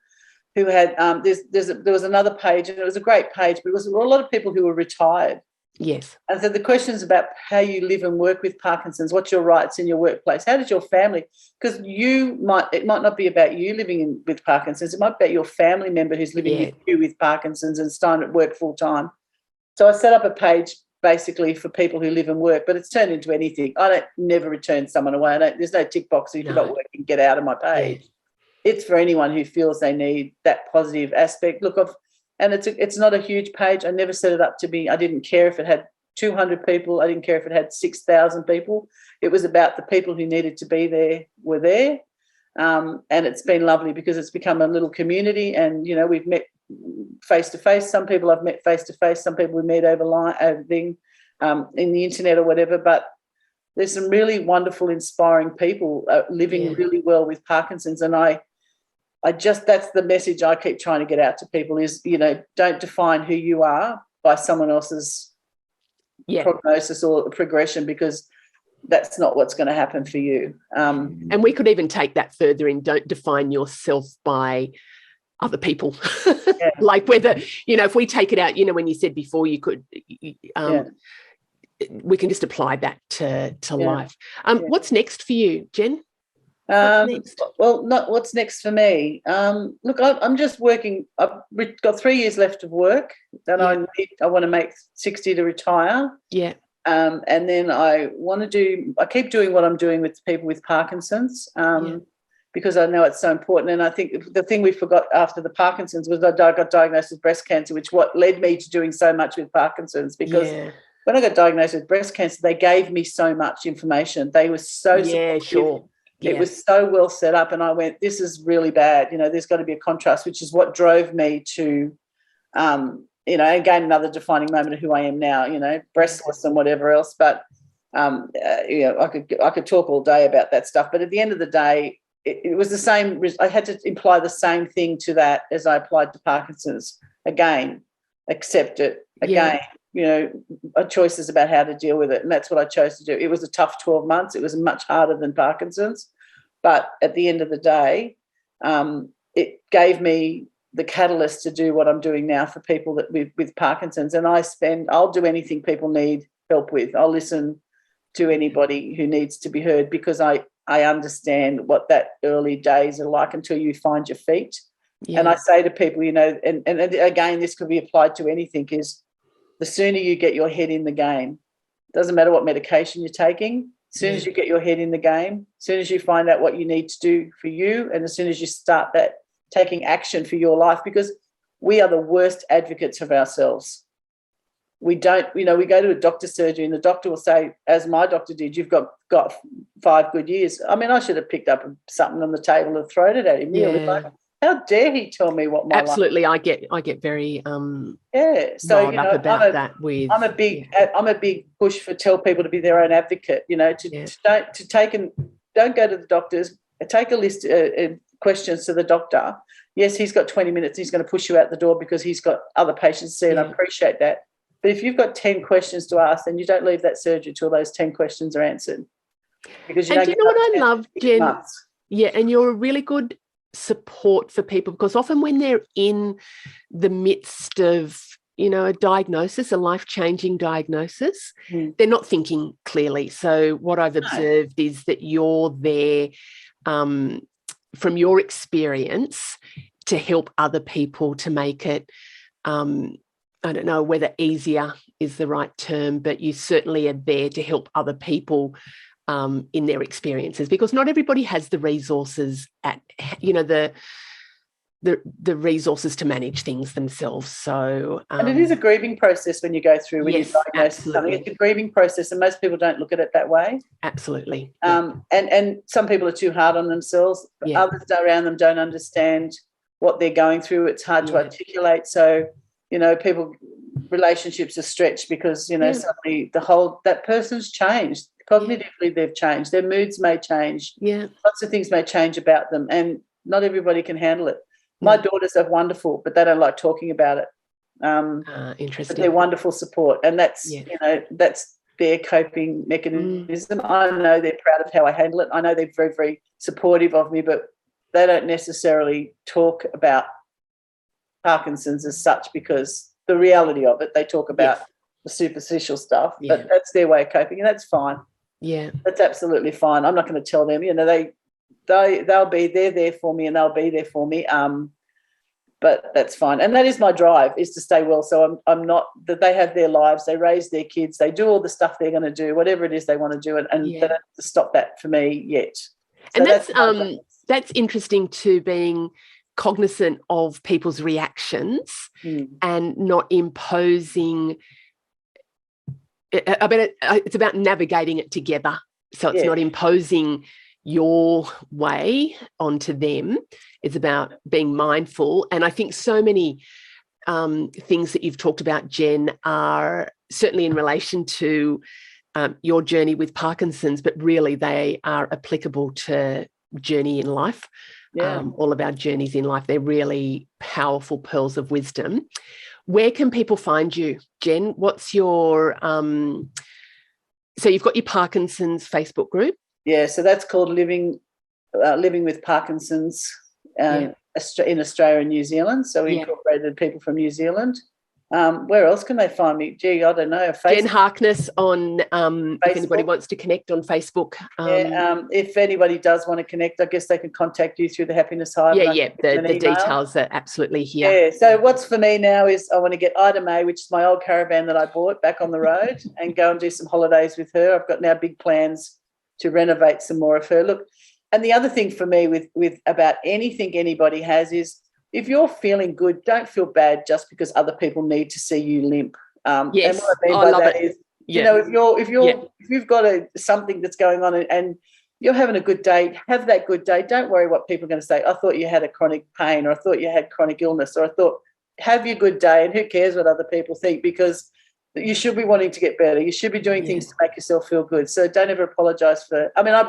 who had there was another page, and it was a great page, but it was a lot of people who were retired. Yes. And so the questions about how you live and work with Parkinson's, what's your rights in your workplace, how does your family, because it might not be about you living with Parkinson's, it might be about your family member who's living with you with Parkinson's and starting at work full time. So I set up a page basically for people who live and work, but it's turned into anything. I don't never return someone away. There's no tick box, if you're not working, get out of my page. Yeah. It's for anyone who feels they need that positive aspect. Look, and it's not a huge page. I never set it up to be. I didn't care if it had 200 people. I didn't care if it had 6,000 people. It was about the people who needed to be there were there, and it's been lovely because it's become a little community. And we've met face to face. Some people I've met face to face. Some people we meet in the internet or whatever. But there's some really wonderful, inspiring people living really well with Parkinson's, and that's the message I keep trying to get out to people is, don't define who you are by someone else's prognosis or progression, because that's not what's going to happen for you. And we could even take that further in, don't define yourself by other people. Yeah. Like whether, if we take it out, when you said before you could, we can just apply that to life. What's next for you, Jen? What's next? Well, not what's next for me. Look, I'm just working. I've got 3 years left of work. Then I want to make 60 to retire. Yeah. And then I keep doing what I'm doing with people with Parkinson's, because I know it's so important. And I think the thing we forgot after the Parkinson's was I got diagnosed with breast cancer, which what led me to doing so much with Parkinson's, because when I got diagnosed with breast cancer, they gave me so much information. They were so supportive. Sure. It was so well set up, and I went, this is really bad. There's got to be a contrast, which is what drove me to, again, another defining moment of who I am now, breastless and whatever else. But, I could talk all day about that stuff. But at the end of the day, it was the same. I had to imply the same thing to that as I applied to Parkinson's. Again, accept it. Again, choices about how to deal with it. And that's what I chose to do. It was a tough 12 months. It was much harder than Parkinson's. But at the end of the day, it gave me the catalyst to do what I'm doing now for people that with Parkinson's. And I'll do anything people need help with. I'll listen to anybody who needs to be heard, because I understand what that early days are like until you find your feet. Yeah. And I say to people, and again, this could be applied to anything, is the sooner you get your head in the game, doesn't matter what medication you're taking, as soon as you get your head in the game, as soon as you find out what you need to do for you, and as soon as you start that taking action for your life, because we are the worst advocates of ourselves. We don't, we go to a doctor's surgery and the doctor will say, as my doctor did, you've got 5 good years. I mean, I should have picked up something on the table and thrown it at him. Yeah. Like, how dare he tell me what my Absolutely, life is? I get very so riled up about that. I'm a big push for tell people to be their own advocate. Don't go to the doctors. Take a list of questions to the doctor. Yes, he's got 20 minutes. He's going to push you out the door because he's got other patients to see, and I appreciate that. But if you've got 10 questions to ask, then you don't leave that surgery till those 10 questions are answered. Because you know what I love, Jen? Months. Yeah, and you're a really good support for people, because often when they're in the midst of, a diagnosis, a life-changing diagnosis, they're not thinking clearly. So what I've observed is that you're there from your experience to help other people to make it, I don't know whether easier is the right term, but you certainly are there to help other people in their experiences, because not everybody has the resources the resources to manage things themselves. So and it is a grieving process when you go through when you diagnose something. It's a grieving process, and most people don't look at it that way. Absolutely. And some people are too hard on themselves. Others around them don't understand what they're going through. It's hard to articulate. So relationships are stretched because suddenly that person's changed. Cognitively, they've changed. Their moods may change. Yeah, lots of things may change about them, and not everybody can handle it. My daughters are wonderful, but they don't like talking about it. Interesting. But they're wonderful support, and that's that's their coping mechanism. I know they're proud of how I handle it. I know they're very, very supportive of me, but they don't necessarily talk about Parkinson's as such, because the reality of it, they talk about the superficial stuff, but that's their way of coping, and that's fine. Yeah, that's absolutely fine. I'm not going to tell them. They're there for me, and they'll be there for me. But that's fine, and that is my drive, is to stay well. So I'm not that they have their lives, they raise their kids, they do all the stuff they're going to do, whatever it is they want to do, and they don't have to stop that for me yet. So and that's interesting too, being cognizant of people's reactions and not imposing. It's about navigating it together. So it's not imposing your way onto them. It's about being mindful. And I think so many things that you've talked about, Jen, are certainly in relation to your journey with Parkinson's, but really they are applicable to journey in life. All of our journeys in life. They're really powerful pearls of wisdom. Where can people find you, Jen? What's your so you've got your Parkinson's Facebook group? Yeah, so that's called Living with Parkinson's. in Australia and New Zealand. So we incorporated people from New Zealand. Where else can they find me? Gee, I don't know. Facebook. Jen Harkness on if anybody wants to connect on Facebook. If anybody does want to connect, I guess they can contact you through the Happiness Hive. The details are absolutely here. Yeah, so what's for me now is I want to get Ida May, which is my old caravan that I bought, back on the road and go and do some holidays with her. I've got now big plans to renovate some more of her. Look, and the other thing for me with about anything anybody has is, if you're feeling good, don't feel bad just because other people need to see you limp. Yes, and what I mean by that is, you know, if you've got something that's going on and you're having a good day, have that good day. Don't worry what people are going to say. I thought you had a chronic pain, or I thought you had chronic illness, or I thought, have your good day, and who cares what other people think, because you should be wanting to get better. You should be doing things to make yourself feel good. So don't ever apologise for. I mean, I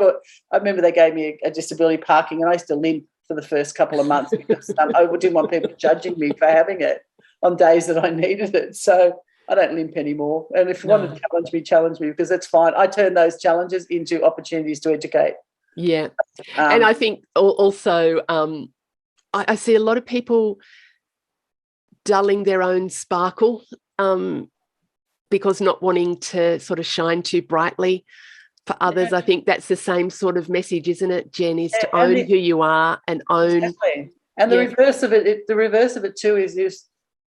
remember they gave me a disability parking, and I used to limp for the first couple of months because I didn't want people judging me for having it on days that I needed it. So I don't limp anymore. And if you want to challenge me, because that's fine. I turn those challenges into opportunities to educate. Yeah. And I think also I see a lot of people dulling their own sparkle because not wanting to sort of shine too brightly for others. I think that's the same sort of message, isn't it, Jen, is to own who you are and own. Exactly. And the reverse of it too is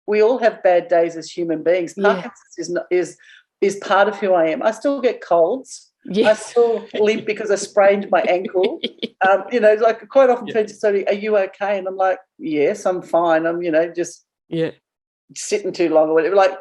we all have bad days as human beings. Parkinson's is part of who I am. I still get colds. Yes. I still limp because I sprained my ankle. Like quite often people say, "Are you okay?" And I'm like, "Yes, I'm fine. I'm, just sitting too long or whatever." Like,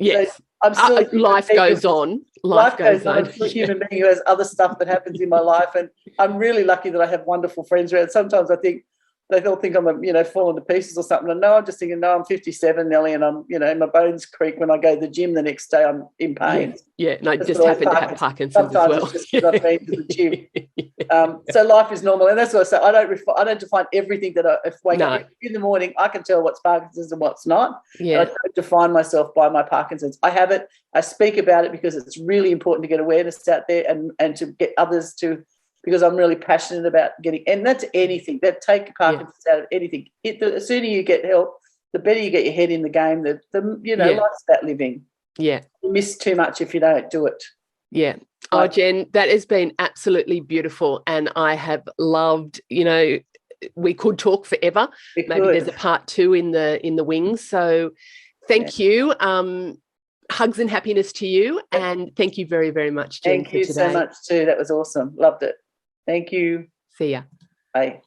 yes. I'm still life goes on. Life goes on. I'm still a human being who has other stuff that happens in my life, and I'm really lucky that I have wonderful friends around. Sometimes I think they all think I'm falling to pieces or something. And no, I'm just thinking, no, I'm 57, Nelly, and I'm my bones creak when I go to the gym the next day. I'm in pain. And I just happen to have Parkinson's as well. Sometimes it's just because I've been to the gym. So life is normal, and that's what I say. I don't define everything that I wake up in the morning. I can tell what's Parkinson's and what's not. Yeah. I don't define myself by my Parkinson's. I have it. I speak about it because it's really important to get awareness out there and to get others to. Because I'm really passionate about getting, and that's anything, that take Parkinson's out of anything. The sooner you get help, the better you get your head in the game. Life's about living. Yeah. You miss too much if you don't do it. Yeah. Oh, Jen, that has been absolutely beautiful, and I have loved, we could talk forever. Maybe there's a part 2 in the wings. So thank you. Hugs and happiness to you, and thank you very, very much, Jen, for today. Thank you so much too. That was awesome. Loved it. Thank you. See ya. Bye.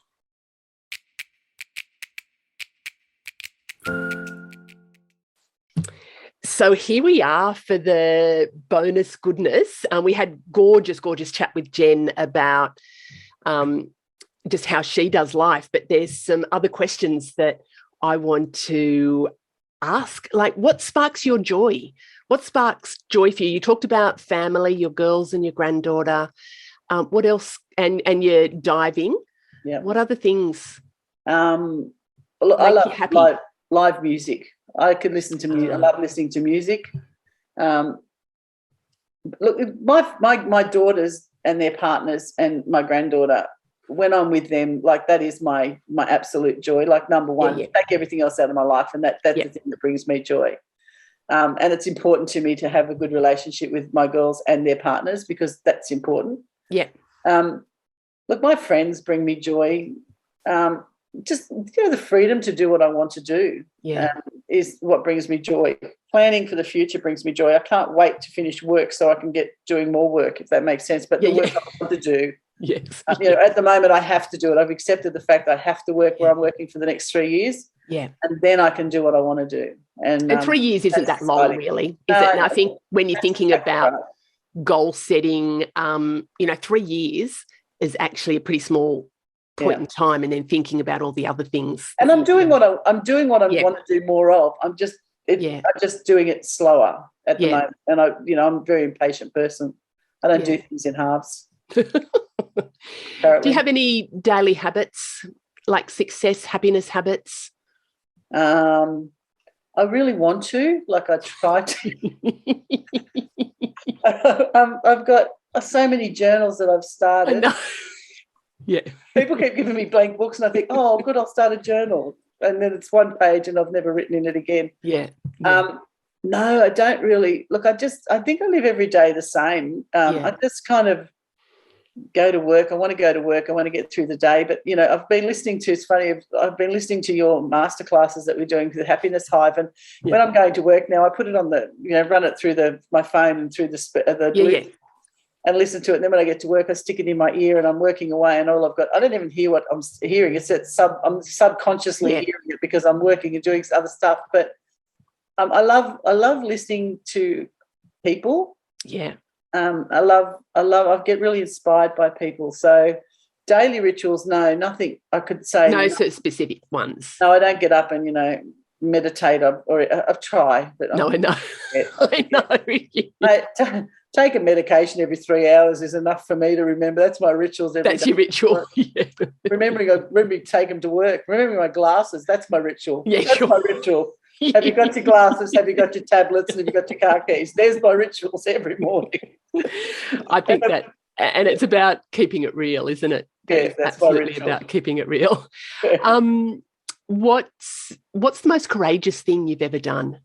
So here we are for the bonus goodness. We had gorgeous chat with Jen about just how she does life, but there's some other questions that I want to ask. Like, what sparks your joy? What sparks joy for you? You talked about family, your girls and your granddaughter. What else? And you're diving. Yeah. What other things? I love live music. I can listen to music. I love listening to music. Look, my daughters and their partners and my granddaughter, when I'm with them, like, that is my absolute joy. Like, number one, take everything else out of my life, and that's the thing that brings me joy. And it's important to me to have a good relationship with my girls and their partners, because that's important. Yeah. Look, my friends bring me joy. Just the freedom to do what I want to do is what brings me joy. Planning for the future brings me joy. I can't wait to finish work so I can get doing more work, if that makes sense. But the work I want to do, at the moment I have to do it. I've accepted the fact that I have to work where I'm working for the next 3 years. Yeah. And then I can do what I want to do. And 3 years isn't that long, really, is it? And I think when you're thinking about goal setting, 3 years is actually a pretty small point in time, and then thinking about all the other things. And I'm doing what I want to do more of. I'm just doing it slower at the moment. And I'm a very impatient person. I don't do things in halves. Do you have any daily habits, like success, happiness habits? I really want to. Like, I try to. I've got so many journals that I've started. Yeah. People keep giving me blank books and I think, oh, good, I'll start a journal. And then it's one page and I've never written in it again. Yeah. No, I don't really. Look, I think I live every day the same. I just kind of go to work. I want to go to work. I want to get through the day. But, I've been listening to, it's funny, I've been listening to your masterclasses that we're doing for the Happiness Hive. And when I'm going to work now, I put it on run it through my phone and through the and listen to it. And then when I get to work, I stick it in my ear and I'm working away and all I've got, I don't even hear what I'm hearing. I'm subconsciously hearing it because I'm working and doing other stuff. But I love listening to people. Yeah. I get really inspired by people. So daily rituals, no, nothing I could say. No, so specific ones. No, I don't get up and, meditate or I've tried. But no, I know. I know. Take a medication every 3 hours is enough for me to remember. That's my rituals every day. That's your ritual. Yeah. Remembering to take them to work. Remembering my glasses, that's my ritual. Yeah, that's my ritual. Have you got your glasses? Have you got your tablets? And have you got your car keys? There's my rituals every morning. I think that, and it's about keeping it real, isn't it? Yes, that's absolutely about keeping it real. What's the most courageous thing you've ever done?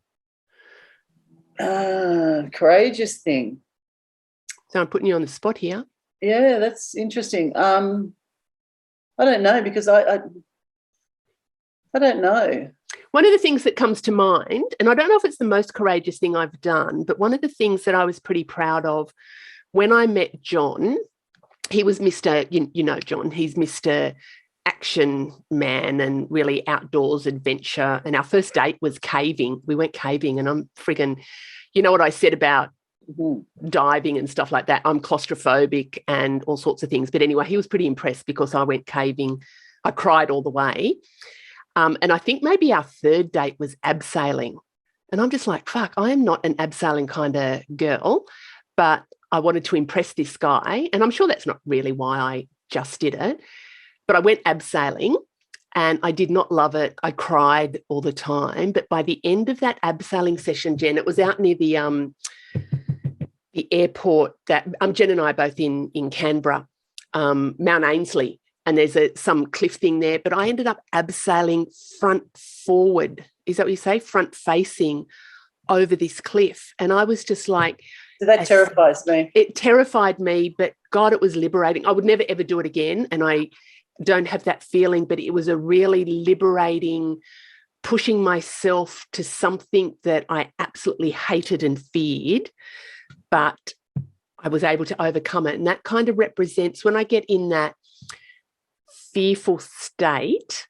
Courageous thing. So I'm putting you on the spot here. Yeah, that's interesting. I don't know because I don't know. One of the things that comes to mind, and I don't know if it's the most courageous thing I've done, but one of the things that I was pretty proud of when I met John, he was Mr. You know John, he's Mr. Action man and really outdoors adventure. And our first date was caving. We went caving and I'm friggin', you know what I said about diving and stuff like that. I'm claustrophobic and all sorts of things. But anyway, he was pretty impressed because I went caving. I cried all the way. And I think maybe our third date was abseiling. And I'm just like, fuck, I am not an abseiling kind of girl, but I wanted to impress this guy. And I'm sure that's not really why I just did it. But I went abseiling and I did not love it. I cried all the time. But by the end of that abseiling session, Jen, it was out near the airport that Jen and I are both in Canberra, Mount Ainslie. And there's some cliff thing there, but I ended up abseiling front forward. Is that what you say? Front facing over this cliff. And I was just like... So that terrifies me. It terrified me, but God, it was liberating. I would never, ever do it again. And I don't have that feeling, but it was a really liberating, pushing myself to something that I absolutely hated and feared, but I was able to overcome it. And that kind of represents when I get in that fearful state,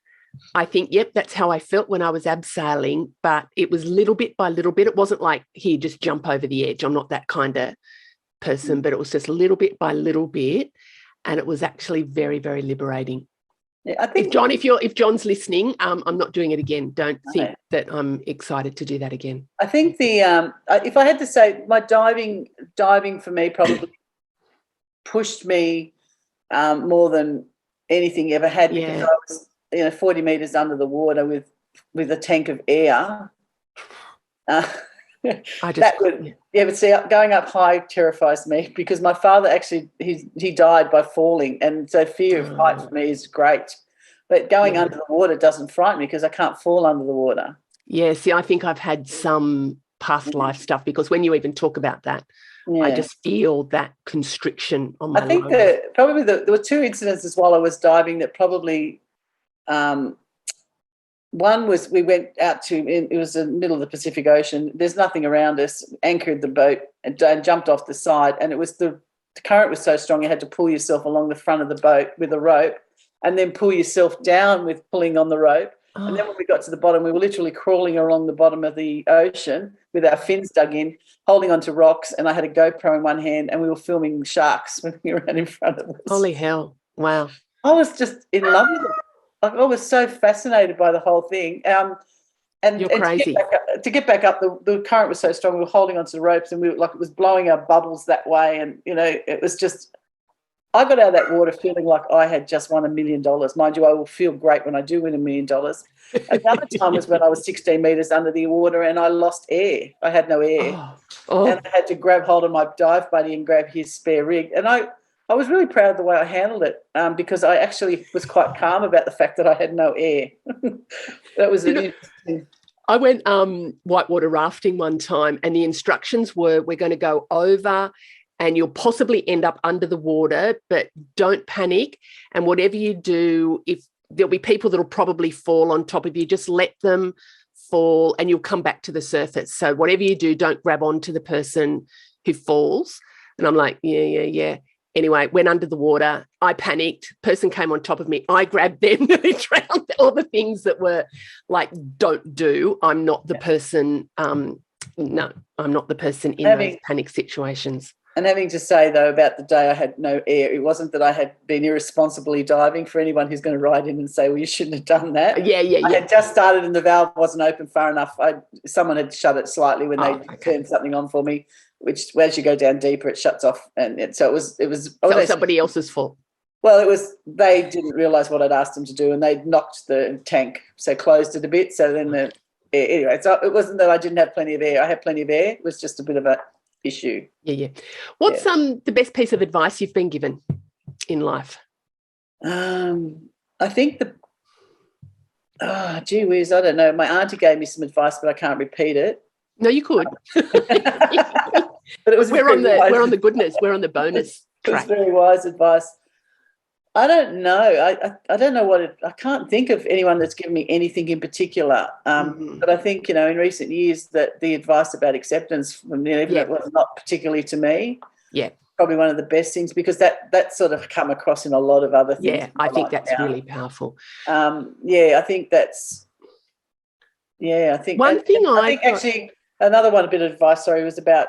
I think, yep, that's how I felt when I was abseiling, but it was little bit by little bit. It wasn't like, here, just jump over the edge. I'm not that kind of person, but it was just little bit by little bit, and it was actually very, very liberating. Yeah, I think if John's listening, I'm not doing it again. Don't think that I'm excited to do that again. I think if I had to say, my diving for me probably pushed me more than anything ever had, because I was 40 metres under the water with a tank of air. But see, going up high terrifies me, because my father actually he died by falling, and so fear of height for me is great. But going under the water doesn't frighten me because I can't fall under the water. Yeah, see, I think I've had some past life stuff, because when you even talk about that, I just feel that constriction on my lungs. There were two incidences while I was diving that probably one was we went out it was the middle of the Pacific Ocean. There's nothing around us, anchored the boat and jumped off the side, and it was the current was so strong you had to pull yourself along the front of the boat with a rope and then pull yourself down with pulling on the rope. And then when we got to the bottom, we were literally crawling along the bottom of the ocean with our fins dug in, holding onto rocks, and I had a GoPro in one hand and we were filming sharks swimming around in front of us. Holy hell. Wow. I was just in love with it. I was so fascinated by the whole thing. And you're crazy. To get back up, the current was so strong, we were holding onto the ropes and we were, like, it was blowing our bubbles that way. And, it was just, I got out of that water feeling like I had just won $1 million. Mind you, I will feel great when I do win $1 million. Another time was when I was 16 metres under the water and I lost air. I had no air. And I had to grab hold of my dive buddy and grab his spare rig. And I I was really proud of the way I handled it, because I actually was quite calm about the fact that I had no air. That was interesting. I went whitewater rafting one time, and the instructions were, we're going to go over and you'll possibly end up under the water, but don't panic. And whatever you do, if there'll be people that'll probably fall on top of you, just let them fall and you'll come back to the surface. So whatever you do, don't grab onto the person who falls. And I'm like, yeah. Anyway, went under the water. I panicked. Person came on top of me. I grabbed them. They drowned. All the things that were like, don't do. I'm not the person. No, I'm not the person in those panic situations. And having to say, though, about the day I had no air, it wasn't that I had been irresponsibly diving. For anyone who's going to write in and say, well, you shouldn't have done that. Yeah. I had just started and the valve wasn't open far enough. Someone had shut it slightly when they turned something on for me, which as you go down deeper, it shuts off. And so it was somebody else's fault. Well, they didn't realise what I'd asked them to do, and they'd knocked the tank, so closed it a bit. So then anyway, so it wasn't that I didn't have plenty of air. I had plenty of air. It was just a bit of a issue. Yeah. What's the best piece of advice you've been given in life? I think gee whiz, I don't know. My auntie gave me some advice, but I can't repeat it. No, you could. But it was we're on the goodness. We're on the bonus track. It was very wise advice. I don't know. I don't know I can't think of anyone that's given me anything in particular. But I think, in recent years that the advice about acceptance from that was not particularly to me. Yeah. Probably one of the best things, because that sort of come across in a lot of other things. Yeah, I think that's really powerful. I think that's I think actually another one, a bit of advice, was about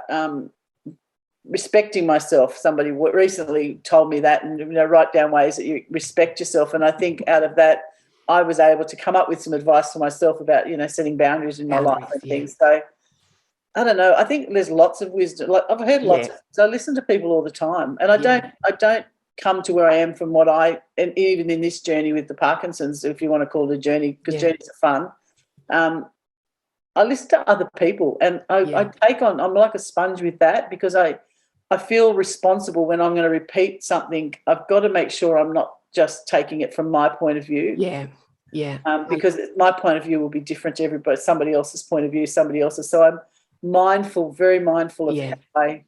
respecting myself. Somebody recently told me that, and write down ways that you respect yourself. And I think out of that, I was able to come up with some advice for myself about setting boundaries in my life and things. So I don't know. I think there's lots of wisdom. Like I've heard lots. So I listen to people all the time, and I don't come to where I am from and even in this journey with the Parkinson's, if you want to call it a journey, because journeys are fun. I listen to other people, and I take on. I'm like a sponge with that, because I feel responsible when I'm going to repeat something. I've got to make sure I'm not just taking it from my point of view. Yeah. Because my point of view will be different to everybody, somebody else's point of view, somebody else's. So I'm very mindful of how I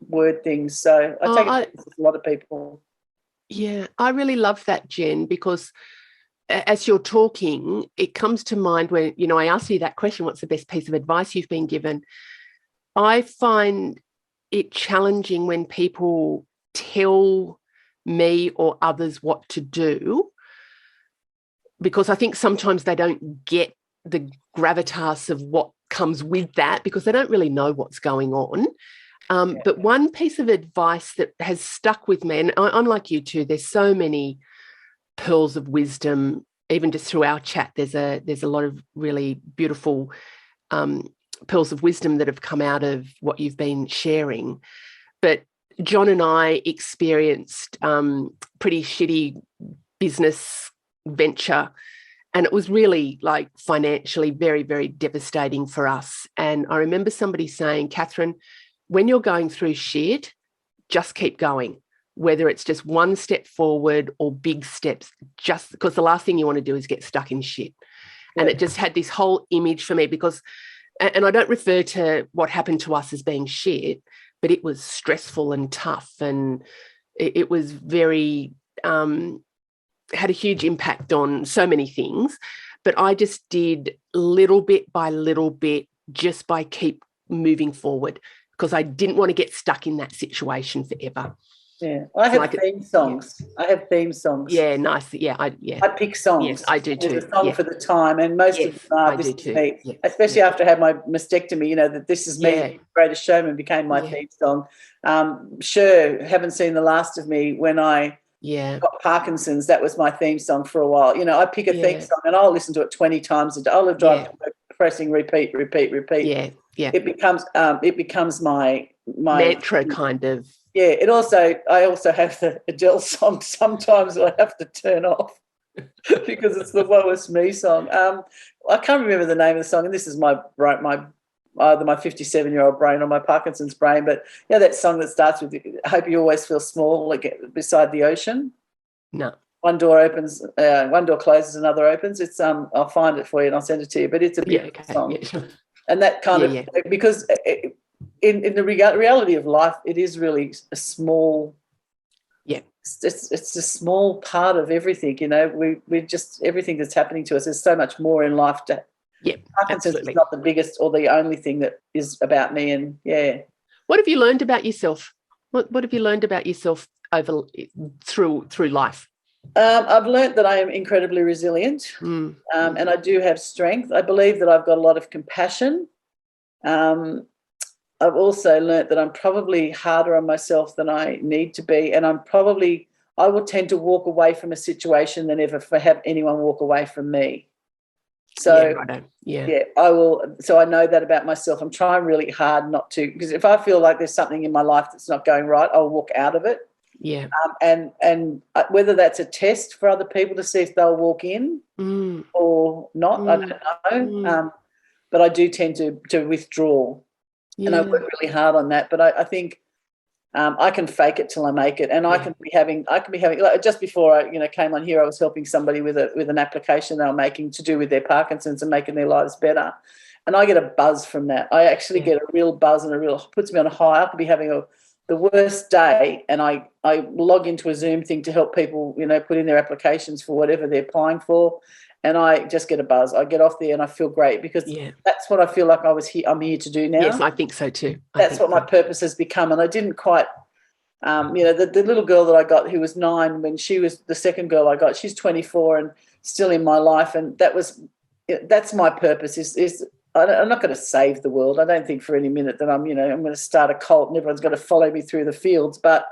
word things. So I take it with a lot of people. Yeah, I really love that, Jen, because as you're talking, it comes to mind when, I asked you that question, what's the best piece of advice you've been given? I find it challenging when people tell me or others what to do, because I think sometimes they don't get the gravitas of what comes with that, because they don't really know what's going on. But one piece of advice that has stuck with me, and I'm like you too, there's so many pearls of wisdom, even just through our chat, there's a lot of really beautiful pearls of wisdom that have come out of what you've been sharing. But John and I experienced pretty shitty business venture, and it was really like financially very, very devastating for us. And I remember somebody saying, Catherine, when you're going through shit, just keep going, whether it's just one step forward or big steps, just because the last thing you want to do is get stuck in shit. Yeah. And it just had this whole image for me, because, and I don't refer to what happened to us as being shit, but it was stressful and tough, and it was very, had a huge impact on so many things. But I just did little bit by little bit, just by keep moving forward, because I didn't want to get stuck in that situation forever. Yeah, I have theme songs. Yeah. I have theme songs. Yeah, nice. Yeah, I pick songs. Yes, I do too. There's a song for the time, and most of this is me. Yeah. Especially after I had my mastectomy, that This Is Me, Greatest Showman became my theme song. Sure, Haven't Seen the Last of Me, when I got Parkinson's, that was my theme song for a while. I pick a theme song and I'll listen to it 20 times a day. I'll drive to work pressing repeat. Yeah. It becomes my mantra kind of. Yeah, I also have the Adele song sometimes I have to turn off because it's the Woe Is Me song. I can't remember the name of the song, and this is my either my 57-year-old brain or my Parkinson's brain. But that song that starts with "I hope you always feel small, like beside the ocean." No. One door opens, one door closes, another opens. It's I'll find it for you and I'll send it to you. But it's a beautiful song, and that kind of because in the reality of life, it is really a small. Yeah, it's a small part of everything. We just everything that's happening to us. There's so much more in life. Parkinson's is not the biggest or the only thing that is about me. And what have you learned about yourself? What have you learned about yourself through life? I've learned that I am incredibly resilient, and I do have strength. I believe that I've got a lot of compassion. I've also learned that I'm probably harder on myself than I need to be, and I will tend to walk away from a situation than ever have anyone walk away from me. So I will. So I know that about myself. I'm trying really hard not to, because if I feel like there's something in my life that's not going right, I'll walk out of it. Yeah. And whether that's a test for other people to see if they'll walk in or not, I don't know. But I do tend to withdraw, and I work really hard on that. But I think I can fake it till I make it, and I can be having like just before I came on here, I was helping somebody with an application they were making to do with their Parkinson's and making their lives better, and I get a buzz from that. I actually get a real buzz and puts me on a high. I could be having the worst day, and I log into a Zoom thing to help people put in their applications for whatever they're applying for, and I just get a buzz. I get off there and I feel great, because that's what I feel like I'm here to do now. Yes, I think so too. That's what my purpose has become. And I didn't quite the little girl that I got, who was 9 when she was the second girl I got, she's 24 and still in my life, and that's my purpose is I'm not going to save the world. I don't think for any minute that I'm going to start a cult and everyone's got to follow me through the fields, but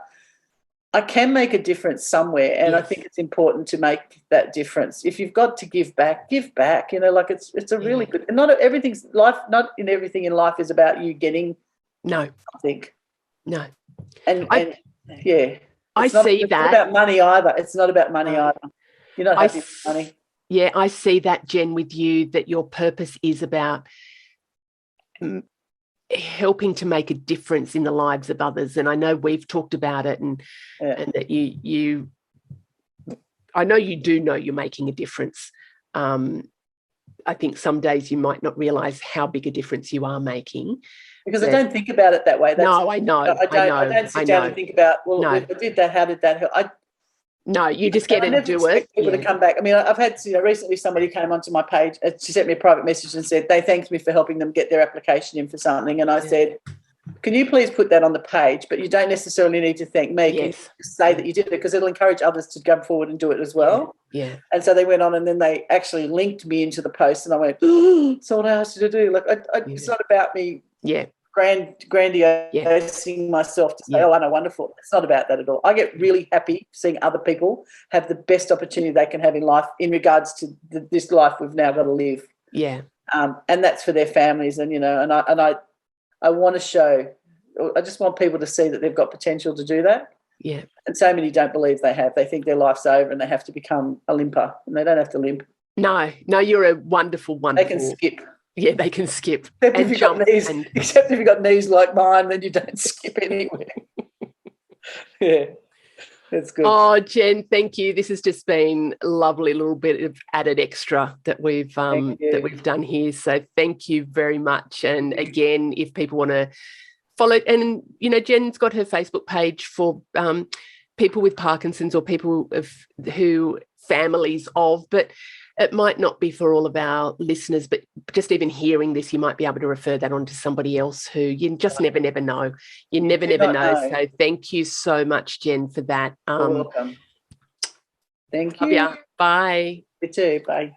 I can make a difference somewhere, and I think it's important to make that difference. If you've got to give back, give back. Like it's a really good. Not in everything in life is about you getting something. No, I see that. It's not about money either. It's not about money either. You're not happy with money. Yeah, I see that, Jen, with you, that your purpose is about helping to make a difference in the lives of others. And I know we've talked about it, and that you I know you do know you're making a difference. I think some days you might not realise how big a difference you are making. Because I don't think about it that way. I know. I don't sit down and think about, if I did that, how did that help? No, you just get and do it. People to come back. I mean, I've had recently somebody came onto my page. She sent me a private message and said they thanked me for helping them get their application in for something. And I said, can you please put that on the page? But you don't necessarily need to thank me. Can you say that you did it, because it'll encourage others to come forward and do it as well. Yeah. And so they went on, and then they actually linked me into the post, and I went, that's what I asked you to do. Like, it's not about me. Yeah. Grandiosing myself to say, I know, wonderful. It's not about that at all. I get really happy seeing other people have the best opportunity they can have in life in regards to this life we've now got to live. Yeah. And that's for their families, and and I want to show. I just want people to see that they've got potential to do that. Yeah. And so many don't believe they have. They think their life's over and they have to become a limper, and they don't have to limp. No, you're a wonderful. They can skip. Yeah, they can skip. Except if you've got knees like mine, then you don't skip anywhere. Yeah, that's good. Oh, Jen, thank you. This has just been a lovely little bit of added extra that we've done here. So thank you very much. And again, if people want to follow, and Jen's got her Facebook page for people with Parkinson's or people who families of, but it might not be for all of our listeners, but just even hearing this, you might be able to refer that on to somebody else who you just never know. You never know. So thank you so much, Jen, for that. You're welcome. Thank you. Love ya. Bye. You too. Bye.